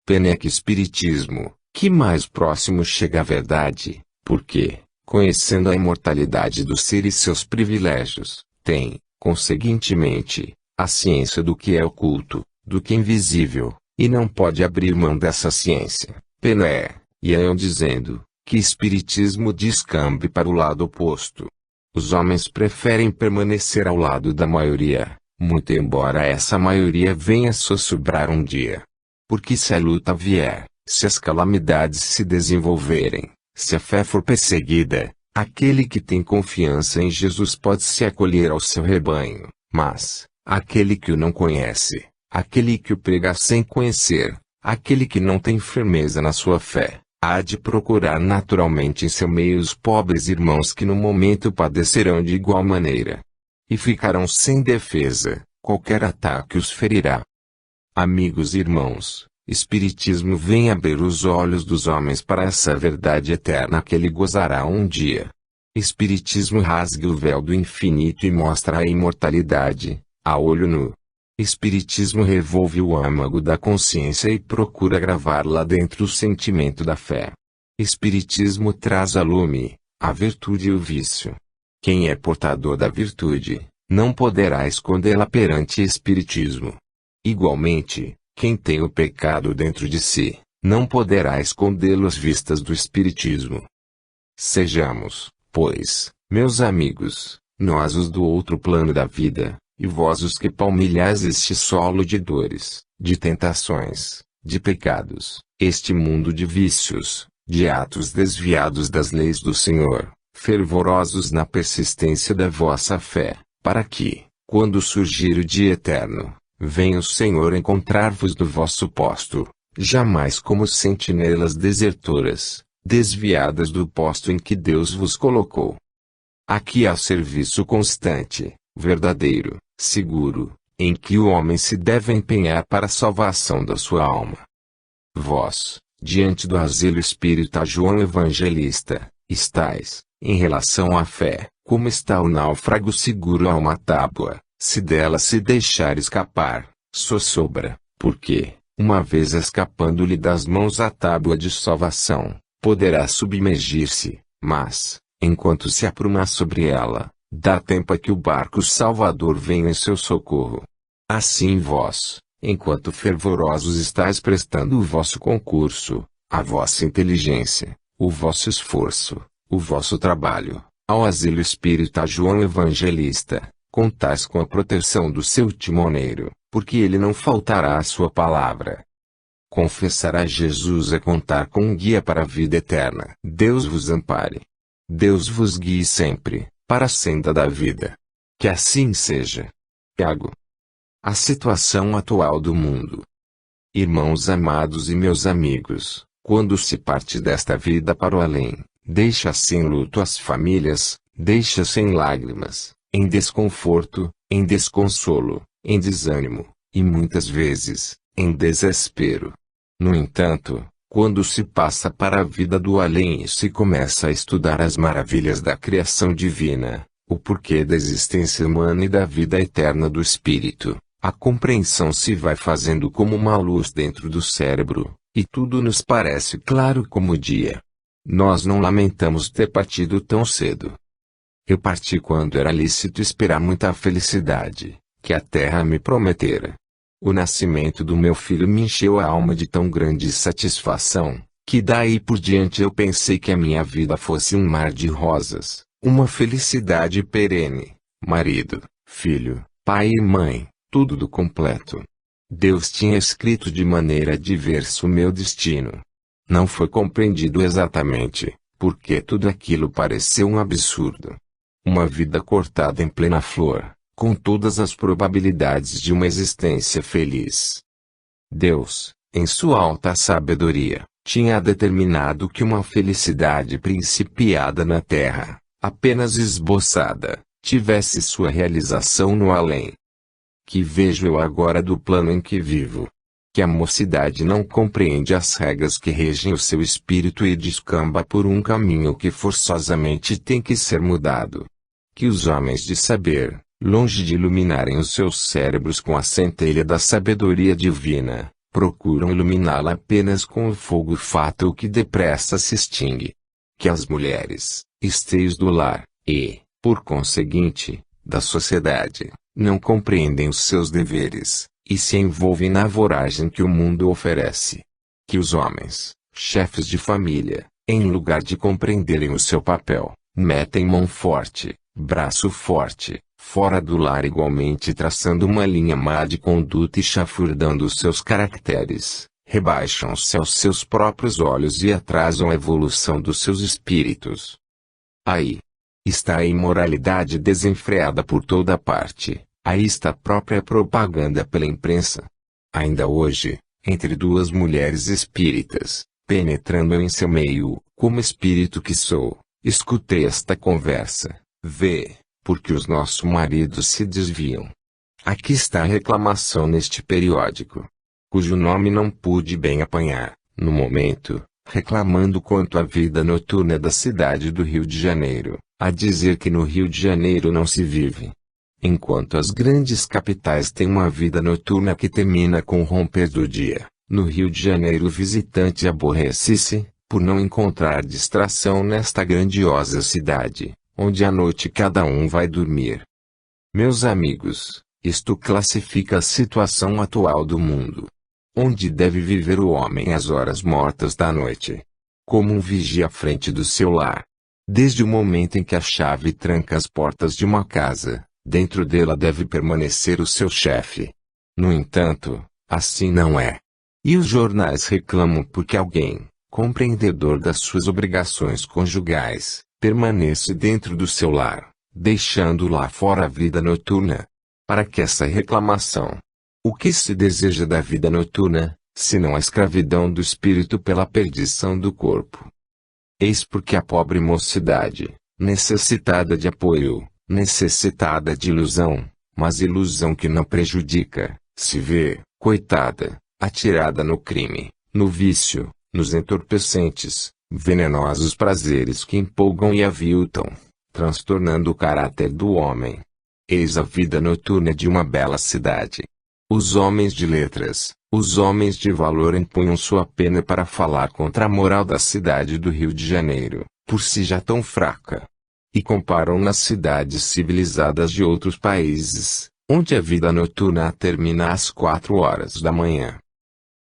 Pena é que Espiritismo, que mais próximo chega à verdade, porque, conhecendo a imortalidade do ser e seus privilégios, tem, conseguintemente, a ciência do que é oculto, do que é invisível, e não pode abrir mão dessa ciência. Pena é, iam dizendo, que Espiritismo descambe para o lado oposto. Os homens preferem permanecer ao lado da maioria, muito embora essa maioria venha sussurrar um dia. Porque se a luta vier, se as calamidades se desenvolverem, se a fé for perseguida, aquele que tem confiança em Jesus pode se acolher ao seu rebanho, mas, aquele que o não conhece, aquele que o prega sem conhecer, aquele que não tem firmeza na sua fé, há de procurar naturalmente em seu meio os pobres irmãos que no momento padecerão de igual maneira. E ficarão sem defesa, qualquer ataque os ferirá. Amigos e irmãos, Espiritismo vem abrir os olhos dos homens para essa verdade eterna que ele gozará um dia. Espiritismo rasga o véu do infinito e mostra a imortalidade, a olho nu. Espiritismo revolve o âmago da consciência e procura gravar lá dentro o sentimento da fé. Espiritismo traz a lume, a virtude e o vício. Quem é portador da virtude, não poderá escondê-la perante Espiritismo. Igualmente, quem tem o pecado dentro de si, não poderá escondê-lo às vistas do Espiritismo. Sejamos, pois, meus amigos, nós os do outro plano da vida, e vós os que palmilhais este solo de dores, de tentações, de pecados, este mundo de vícios, de atos desviados das leis do Senhor, fervorosos na persistência da vossa fé, para que, quando surgir o dia eterno, venha o Senhor encontrar-vos no vosso posto, jamais como sentinelas desertoras, desviadas do posto em que Deus vos colocou. Aqui há serviço constante, verdadeiro, seguro, em que o homem se deve empenhar para a salvação da sua alma. Vós, diante do asilo espírita João Evangelista, estais, em relação à fé, como está o náufrago seguro a uma tábua, se dela se deixar escapar, sossobra, porque, uma vez escapando-lhe das mãos a tábua de salvação, poderá submergir-se, mas, enquanto se apruma sobre ela, dá tempo a que o barco salvador venha em seu socorro. Assim vós, enquanto fervorosos estáis prestando o vosso concurso, a vossa inteligência, o vosso esforço, o vosso trabalho, ao asilo espírita João Evangelista, contais com a proteção do seu timoneiro, porque ele não faltará à sua palavra. Confessar a Jesus é contar com um guia para a vida eterna. Deus vos ampare. Deus vos guie sempre, para a senda da vida. Que assim seja. Tiago. A situação atual do mundo. Irmãos amados e meus amigos, quando se parte desta vida para o além, deixa-se em luto as famílias, deixa-se em lágrimas, em desconforto, em desconsolo, em desânimo, e muitas vezes, em desespero. No entanto, quando se passa para a vida do além e se começa a estudar as maravilhas da criação divina, o porquê da existência humana e da vida eterna do espírito, a compreensão se vai fazendo como uma luz dentro do cérebro, e tudo nos parece claro como o dia. Nós não lamentamos ter partido tão cedo. Eu parti quando era lícito esperar muita felicidade, que a terra me prometera. O nascimento do meu filho me encheu a alma de tão grande satisfação, que daí por diante eu pensei que a minha vida fosse um mar de rosas, uma felicidade perene, marido, filho, pai e mãe, tudo do completo. Deus tinha escrito de maneira diversa o meu destino. Não foi compreendido exatamente, porque tudo aquilo pareceu um absurdo. Uma vida cortada em plena flor, com todas as probabilidades de uma existência feliz. Deus, em sua alta sabedoria, tinha determinado que uma felicidade principiada na terra, apenas esboçada, tivesse sua realização no além. Que vejo eu agora do plano em que vivo? Que a mocidade não compreende as regras que regem o seu espírito e descamba por um caminho que forçosamente tem que ser mudado. Que os homens de saber, longe de iluminarem os seus cérebros com a centelha da sabedoria divina, procuram iluminá-la apenas com o fogo fátuo que depressa se extingue. Que as mulheres, esteios do lar, e, por conseguinte, da sociedade, não compreendem os seus deveres, e se envolvem na voragem que o mundo oferece. Que os homens, chefes de família, em lugar de compreenderem o seu papel, metem mão forte, braço forte, fora do lar igualmente traçando uma linha má de conduta e chafurdando os seus caracteres, rebaixam-se aos seus próprios olhos e atrasam a evolução dos seus espíritos. Aí está a imoralidade desenfreada por toda parte, aí está a própria propaganda pela imprensa. Ainda hoje, entre duas mulheres espíritas, penetrando em seu meio, como espírito que sou, escutei esta conversa. Vê, porque os nossos maridos se desviam. Aqui está a reclamação neste periódico, cujo nome não pude bem apanhar, no momento, reclamando quanto à vida noturna da cidade do Rio de Janeiro, a dizer que no Rio de Janeiro não se vive. Enquanto as grandes capitais têm uma vida noturna que termina com o romper do dia, no Rio de Janeiro o visitante aborrece-se, por não encontrar distração nesta grandiosa cidade, onde à noite cada um vai dormir. Meus amigos, isto classifica a situação atual do mundo. Onde deve viver o homem às horas mortas da noite? Como um vigia à frente do seu lar. Desde o momento em que a chave tranca as portas de uma casa, dentro dela deve permanecer o seu chefe. No entanto, assim não é. E os jornais reclamam porque alguém, compreendedor das suas obrigações conjugais, permanece dentro do seu lar, deixando lá fora a vida noturna. Para que essa reclamação? O que se deseja da vida noturna, senão a escravidão do espírito pela perdição do corpo? Eis porque a pobre mocidade, necessitada de apoio, necessitada de ilusão, mas ilusão que não prejudica, se vê, coitada, atirada no crime, no vício, nos entorpecentes, venenosos prazeres que empolgam e aviltam, transtornando o caráter do homem. Eis a vida noturna de uma bela cidade. Os homens de letras, os homens de valor empunham sua pena para falar contra a moral da cidade do Rio de Janeiro, por si já tão fraca. E comparam nas cidades civilizadas de outros países, onde a vida noturna termina às 4 horas da manhã.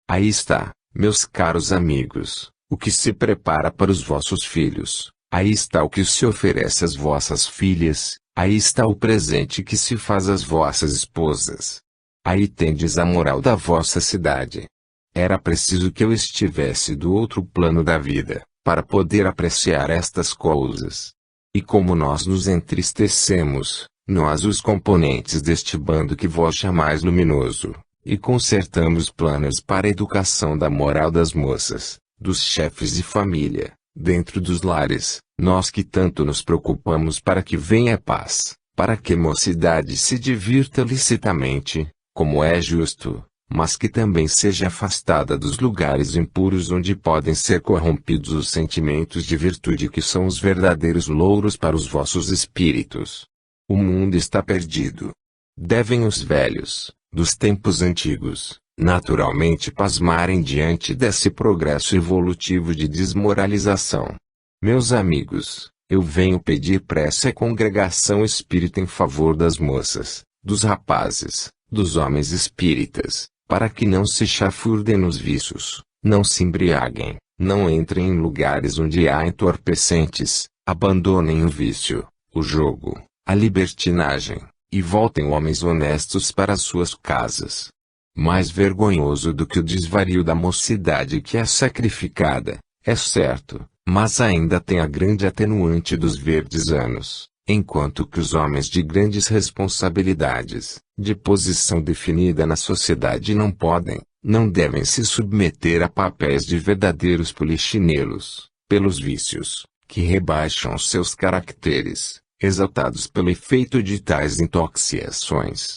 Aí está, meus caros amigos, o que se prepara para os vossos filhos, aí está o que se oferece às vossas filhas, aí está o presente que se faz às vossas esposas. Aí tendes a moral da vossa cidade. Era preciso que eu estivesse do outro plano da vida, para poder apreciar estas coisas. E como nós nos entristecemos, nós os componentes deste bando que vós chamais luminoso, e consertamos planos para a educação da moral das moças, dos chefes de família, dentro dos lares, nós que tanto nos preocupamos para que venha a paz, para que a mocidade se divirta licitamente, como é justo, mas que também seja afastada dos lugares impuros onde podem ser corrompidos os sentimentos de virtude que são os verdadeiros louros para os vossos espíritos. O mundo está perdido. Devem os velhos, dos tempos antigos, naturalmente pasmarem diante desse progresso evolutivo de desmoralização. Meus amigos, eu venho pedir prece à congregação espírita em favor das moças, dos rapazes, dos homens espíritas, para que não se chafurdem nos vícios, não se embriaguem, não entrem em lugares onde há entorpecentes, abandonem o vício, o jogo, a libertinagem, e voltem homens honestos para suas casas. Mais vergonhoso do que o desvario da mocidade que é sacrificada, é certo, mas ainda tem a grande atenuante dos verdes anos, enquanto que os homens de grandes responsabilidades, de posição definida na sociedade não podem, não devem se submeter a papéis de verdadeiros polichinelos, pelos vícios, que rebaixam seus caracteres, exaltados pelo efeito de tais intoxicações.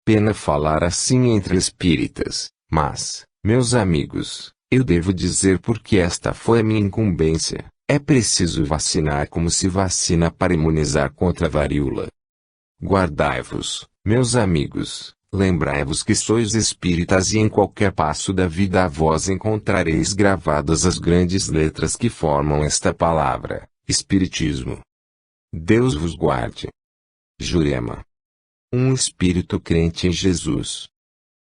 Pena falar assim entre espíritas, mas, meus amigos, eu devo dizer porque esta foi a minha incumbência. É preciso vacinar como se vacina para imunizar contra a varíola. Guardai-vos, meus amigos, lembrai-vos que sois espíritas e em qualquer passo da vida a vós encontrareis gravadas as grandes letras que formam esta palavra, Espiritismo. Deus vos guarde. Jurema. Um espírito crente em Jesus.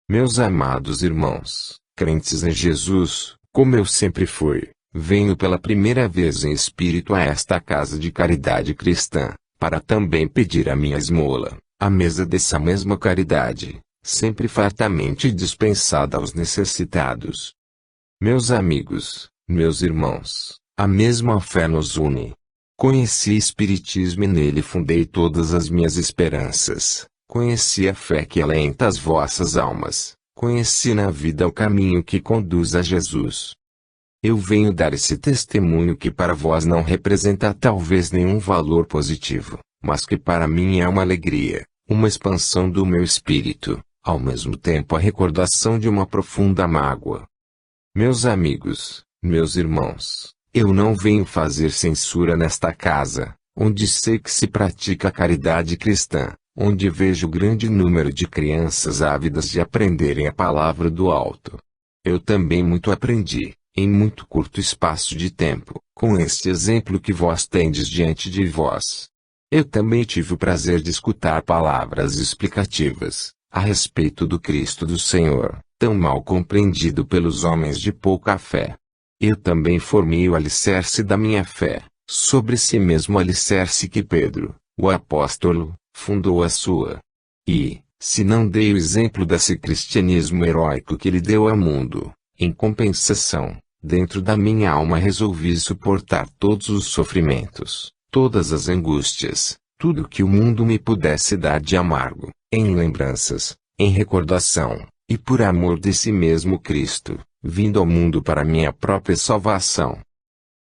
Meus amados irmãos, crentes em Jesus, como eu sempre fui, venho pela primeira vez em espírito a esta casa de caridade cristã, para também pedir a minha esmola, à mesa dessa mesma caridade, sempre fartamente dispensada aos necessitados. Meus amigos, meus irmãos, a mesma fé nos une. Conheci Espiritismo e nele fundei todas as minhas esperanças. Conheci a fé que alenta as vossas almas. Conheci na vida o caminho que conduz a Jesus. Eu venho dar esse testemunho que para vós não representa talvez nenhum valor positivo, mas que para mim é uma alegria, uma expansão do meu espírito, ao mesmo tempo a recordação de uma profunda mágoa. Meus amigos, meus irmãos, eu não venho fazer censura nesta casa, onde sei que se pratica a caridade cristã, onde vejo grande número de crianças ávidas de aprenderem a palavra do alto. Eu também muito aprendi, em muito curto espaço de tempo, com este exemplo que vós tendes diante de vós. Eu também tive o prazer de escutar palavras explicativas, a respeito do Cristo do Senhor, tão mal compreendido pelos homens de pouca fé. Eu também formei o alicerce da minha fé, sobre esse mesmo alicerce que Pedro, o apóstolo, fundou a sua. E, se não dei o exemplo desse cristianismo heróico que ele deu ao mundo, em compensação, dentro da minha alma resolvi suportar todos os sofrimentos, todas as angústias, tudo que o mundo me pudesse dar de amargo, em lembranças, em recordação, e por amor desse mesmo Cristo, vindo ao mundo para minha própria salvação.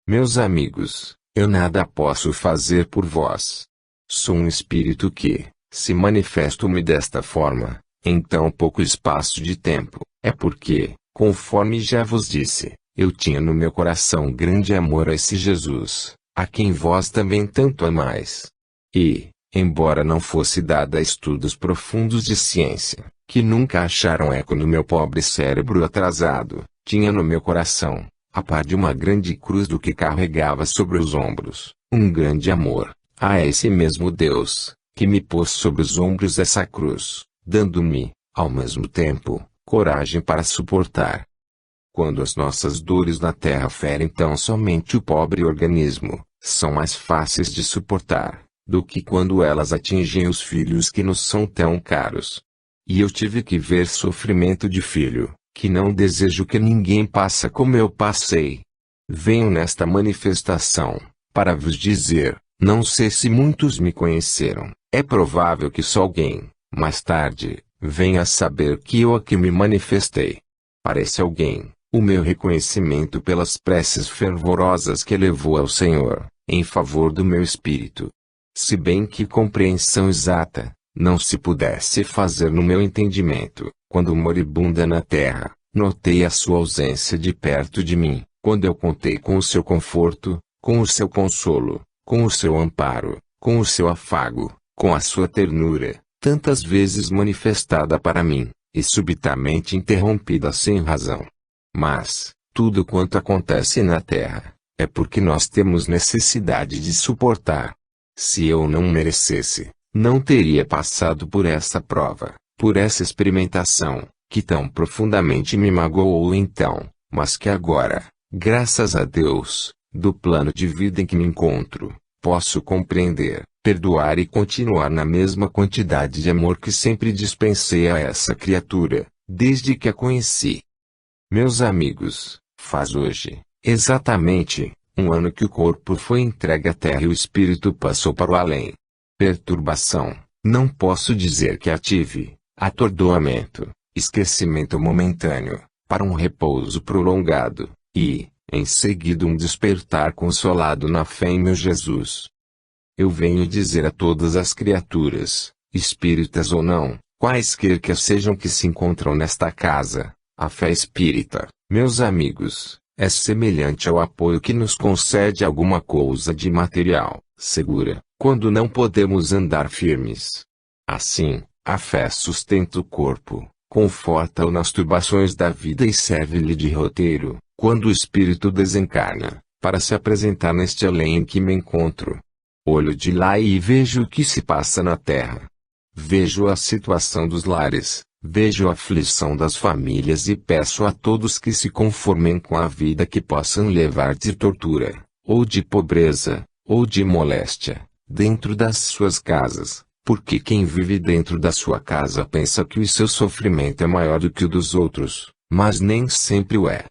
Meus amigos, eu nada posso fazer por vós. Sou um espírito que, se manifesto-me desta forma, em tão pouco espaço de tempo, é porque, conforme já vos disse, eu tinha no meu coração grande amor a esse Jesus, a quem vós também tanto amais. E, embora não fosse dada a estudos profundos de ciência, que nunca acharam eco no meu pobre cérebro atrasado, tinha no meu coração, a par de uma grande cruz do que carregava sobre os ombros, um grande amor a esse mesmo Deus, que me pôs sobre os ombros essa cruz, dando-me, ao mesmo tempo, coragem para suportar. Quando as nossas dores na terra ferem tão somente o pobre organismo, são mais fáceis de suportar, do que quando elas atingem os filhos que nos são tão caros. E eu tive que ver sofrimento de filho, que não desejo que ninguém passe como eu passei. Venho nesta manifestação, para vos dizer, não sei se muitos me conheceram, é provável que só alguém, mais tarde, venha a saber que eu aqui me manifestei. Para esse alguém, o meu reconhecimento pelas preces fervorosas que elevou ao Senhor, em favor do meu espírito. Se bem que compreensão exata, não se pudesse fazer no meu entendimento, quando moribunda na terra, notei a sua ausência de perto de mim, quando eu contei com o seu conforto, com o seu consolo, com o seu amparo, com o seu afago, com a sua ternura, tantas vezes manifestada para mim, e subitamente interrompida sem razão. Mas, tudo quanto acontece na terra, é porque nós temos necessidade de suportar. Se eu não merecesse, não teria passado por essa prova, por essa experimentação, que tão profundamente me magoou então, mas que agora, graças a Deus, do plano de vida em que me encontro, posso compreender, perdoar e continuar na mesma quantidade de amor que sempre dispensei a essa criatura, desde que a conheci. Meus amigos, faz hoje, exatamente, um ano que o corpo foi entregue à terra e o espírito passou para o além. Perturbação, não posso dizer que a tive, atordoamento, esquecimento momentâneo, para um repouso prolongado, e, em seguida um despertar consolado na fé em meu Jesus. Eu venho dizer a todas as criaturas, espíritas ou não, quaisquer que sejam que se encontram nesta casa, a fé espírita, meus amigos, é semelhante ao apoio que nos concede alguma coisa de material, segura, quando não podemos andar firmes. Assim, a fé sustenta o corpo, conforta-o nas turbações da vida e serve-lhe de roteiro, quando o espírito desencarna, para se apresentar neste além em que me encontro. Olho de lá e vejo o que se passa na terra. Vejo a situação dos lares, vejo a aflição das famílias e peço a todos que se conformem com a vida que possam levar de tortura, ou de pobreza, ou de moléstia, dentro das suas casas, porque quem vive dentro da sua casa pensa que o seu sofrimento é maior do que o dos outros, mas nem sempre o é.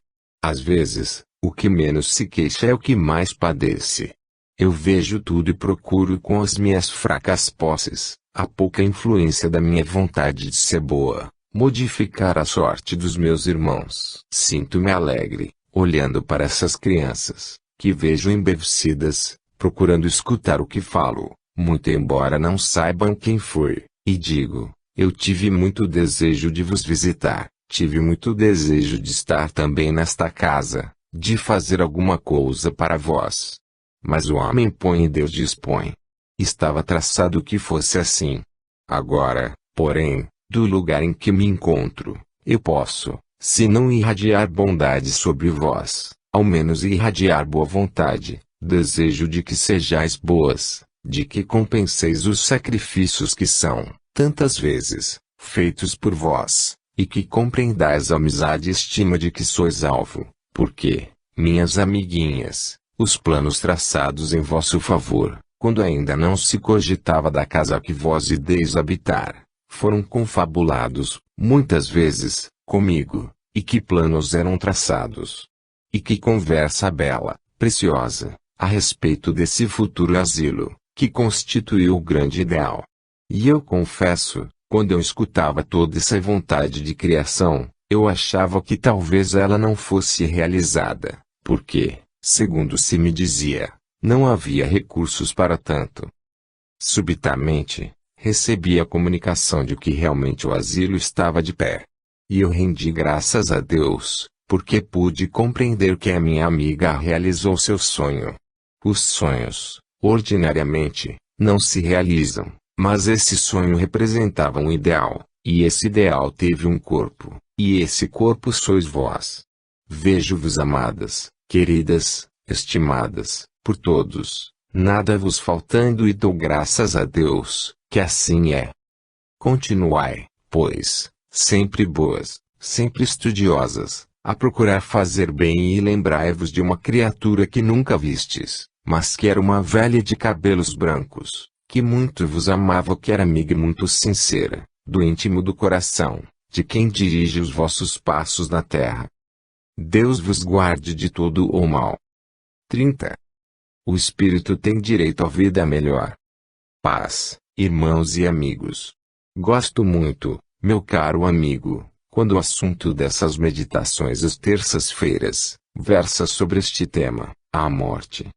Às vezes, o que menos se queixa é o que mais padece. Eu vejo tudo e procuro com as minhas fracas posses, a pouca influência da minha vontade de ser boa, modificar a sorte dos meus irmãos. Sinto-me alegre, olhando para essas crianças, que vejo embevecidas, procurando escutar o que falo, muito embora não saibam quem foi, e digo, eu tive muito desejo de vos visitar, tive muito desejo de estar também nesta casa, de fazer alguma coisa para vós. Mas o homem põe e Deus dispõe. Estava traçado que fosse assim. Agora, porém, do lugar em que me encontro, eu posso, se não irradiar bondade sobre vós, ao menos irradiar boa vontade, desejo de que sejais boas, de que compenseis os sacrifícios que são, tantas vezes, feitos por vós, e que compreendais a amizade e estima de que sois alvo, porque, minhas amiguinhas, os planos traçados em vosso favor, quando ainda não se cogitava da casa que vós ideis habitar, foram confabulados, muitas vezes, comigo, e que planos eram traçados. E que conversa bela, preciosa, a respeito desse futuro asilo, que constituiu o grande ideal. E eu confesso, quando eu escutava toda essa vontade de criação, eu achava que talvez ela não fosse realizada, porque, segundo se me dizia, não havia recursos para tanto. Subitamente, recebi a comunicação de que realmente o asilo estava de pé. E eu rendi graças a Deus, porque pude compreender que a minha amiga realizou seu sonho. Os sonhos, ordinariamente, não se realizam, mas esse sonho representava um ideal, e esse ideal teve um corpo, e esse corpo sois vós. Vejo-vos amadas, queridas, estimadas, por todos, nada vos faltando e dou graças a Deus, que assim é. Continuai, pois, sempre boas, sempre estudiosas, a procurar fazer bem e lembrai-vos de uma criatura que nunca vistes, mas que era uma velha de cabelos brancos, que muito vos amava, que era amiga muito sincera, do íntimo do coração, de quem dirige os vossos passos na terra. Deus vos guarde de todo o mal. 30. O espírito tem direito à vida melhor. Paz, irmãos e amigos. Gosto muito, meu caro amigo, quando o assunto dessas meditações às terças-feiras versa sobre este tema, a morte.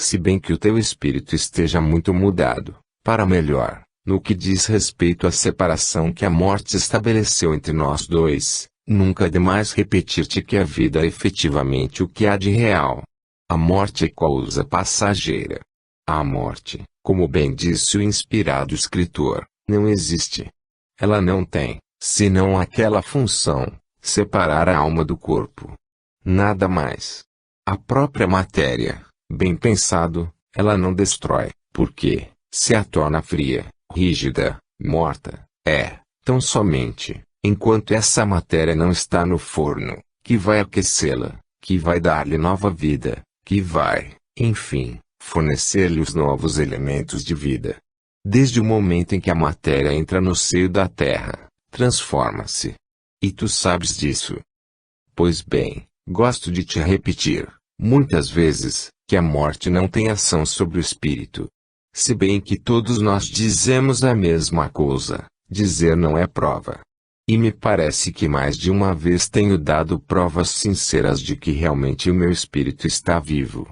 Se bem que o teu espírito esteja muito mudado, para melhor, no que diz respeito à separação que a morte estabeleceu entre nós dois, nunca é demais repetir-te que a vida é efetivamente o que há de real. A morte é coisa passageira. A morte, como bem disse o inspirado escritor, não existe. Ela não tem, senão aquela função, separar a alma do corpo. Nada mais. A própria matéria, bem pensado, ela não destrói, porque, se a torna fria, rígida, morta, é, tão somente, enquanto essa matéria não está no forno, que vai aquecê-la, que vai dar-lhe nova vida, que vai, enfim, fornecer-lhe os novos elementos de vida. Desde o momento em que a matéria entra no seio da terra, transforma-se. E tu sabes disso. Pois bem, gosto de te repetir, muitas vezes, que a morte não tem ação sobre o espírito. Se bem que todos nós dizemos a mesma coisa, dizer não é prova. E me parece que mais de uma vez tenho dado provas sinceras de que realmente o meu espírito está vivo.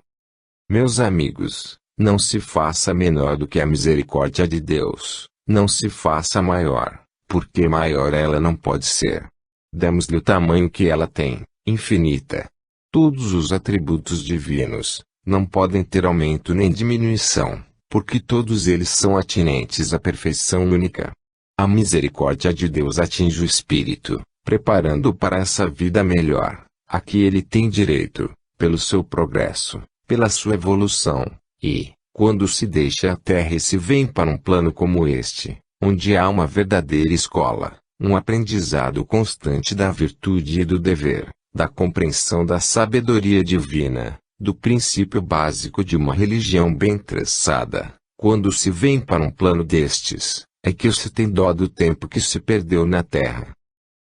Meus amigos, não se faça menor do que a misericórdia de Deus, não se faça maior, porque maior ela não pode ser. Demos-lhe o tamanho que ela tem, infinita. Todos os atributos divinos, não podem ter aumento nem diminuição, porque todos eles são atinentes à perfeição única. A misericórdia de Deus atinge o espírito, preparando-o para essa vida melhor, a que ele tem direito, pelo seu progresso, pela sua evolução, e, quando se deixa a terra e se vem para um plano como este, onde há uma verdadeira escola, um aprendizado constante da virtude e do dever, da compreensão da sabedoria divina, do princípio básico de uma religião bem traçada, quando se vem para um plano destes, é que se tem dó do tempo que se perdeu na terra.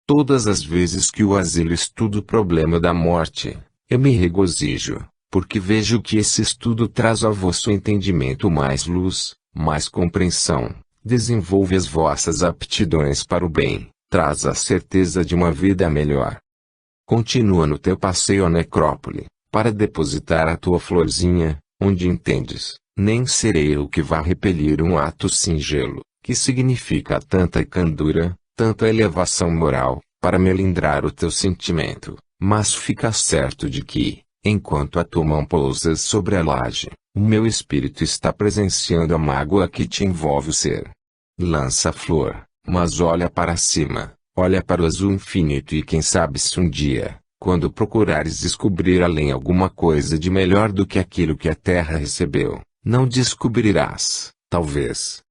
Todas as vezes que o asilo estuda o problema da morte, eu me regozijo, porque vejo que esse estudo traz ao vosso entendimento mais luz, mais compreensão, desenvolve as vossas aptidões para o bem, traz a certeza de uma vida melhor. Continua no teu passeio à necrópole, para depositar a tua florzinha, onde entendes, nem serei eu que vá repelir um ato singelo, que significa tanta candura, tanta elevação moral, para melindrar o teu sentimento, mas fica certo de que, enquanto a tua mão pousa sobre a laje, o meu espírito está presenciando a mágoa que te envolve o ser. Lança a flor, mas olha para cima, olha para o azul infinito e quem sabe se um dia, quando procurares descobrir além alguma coisa de melhor do que aquilo que a terra recebeu, não descobrirás, talvez,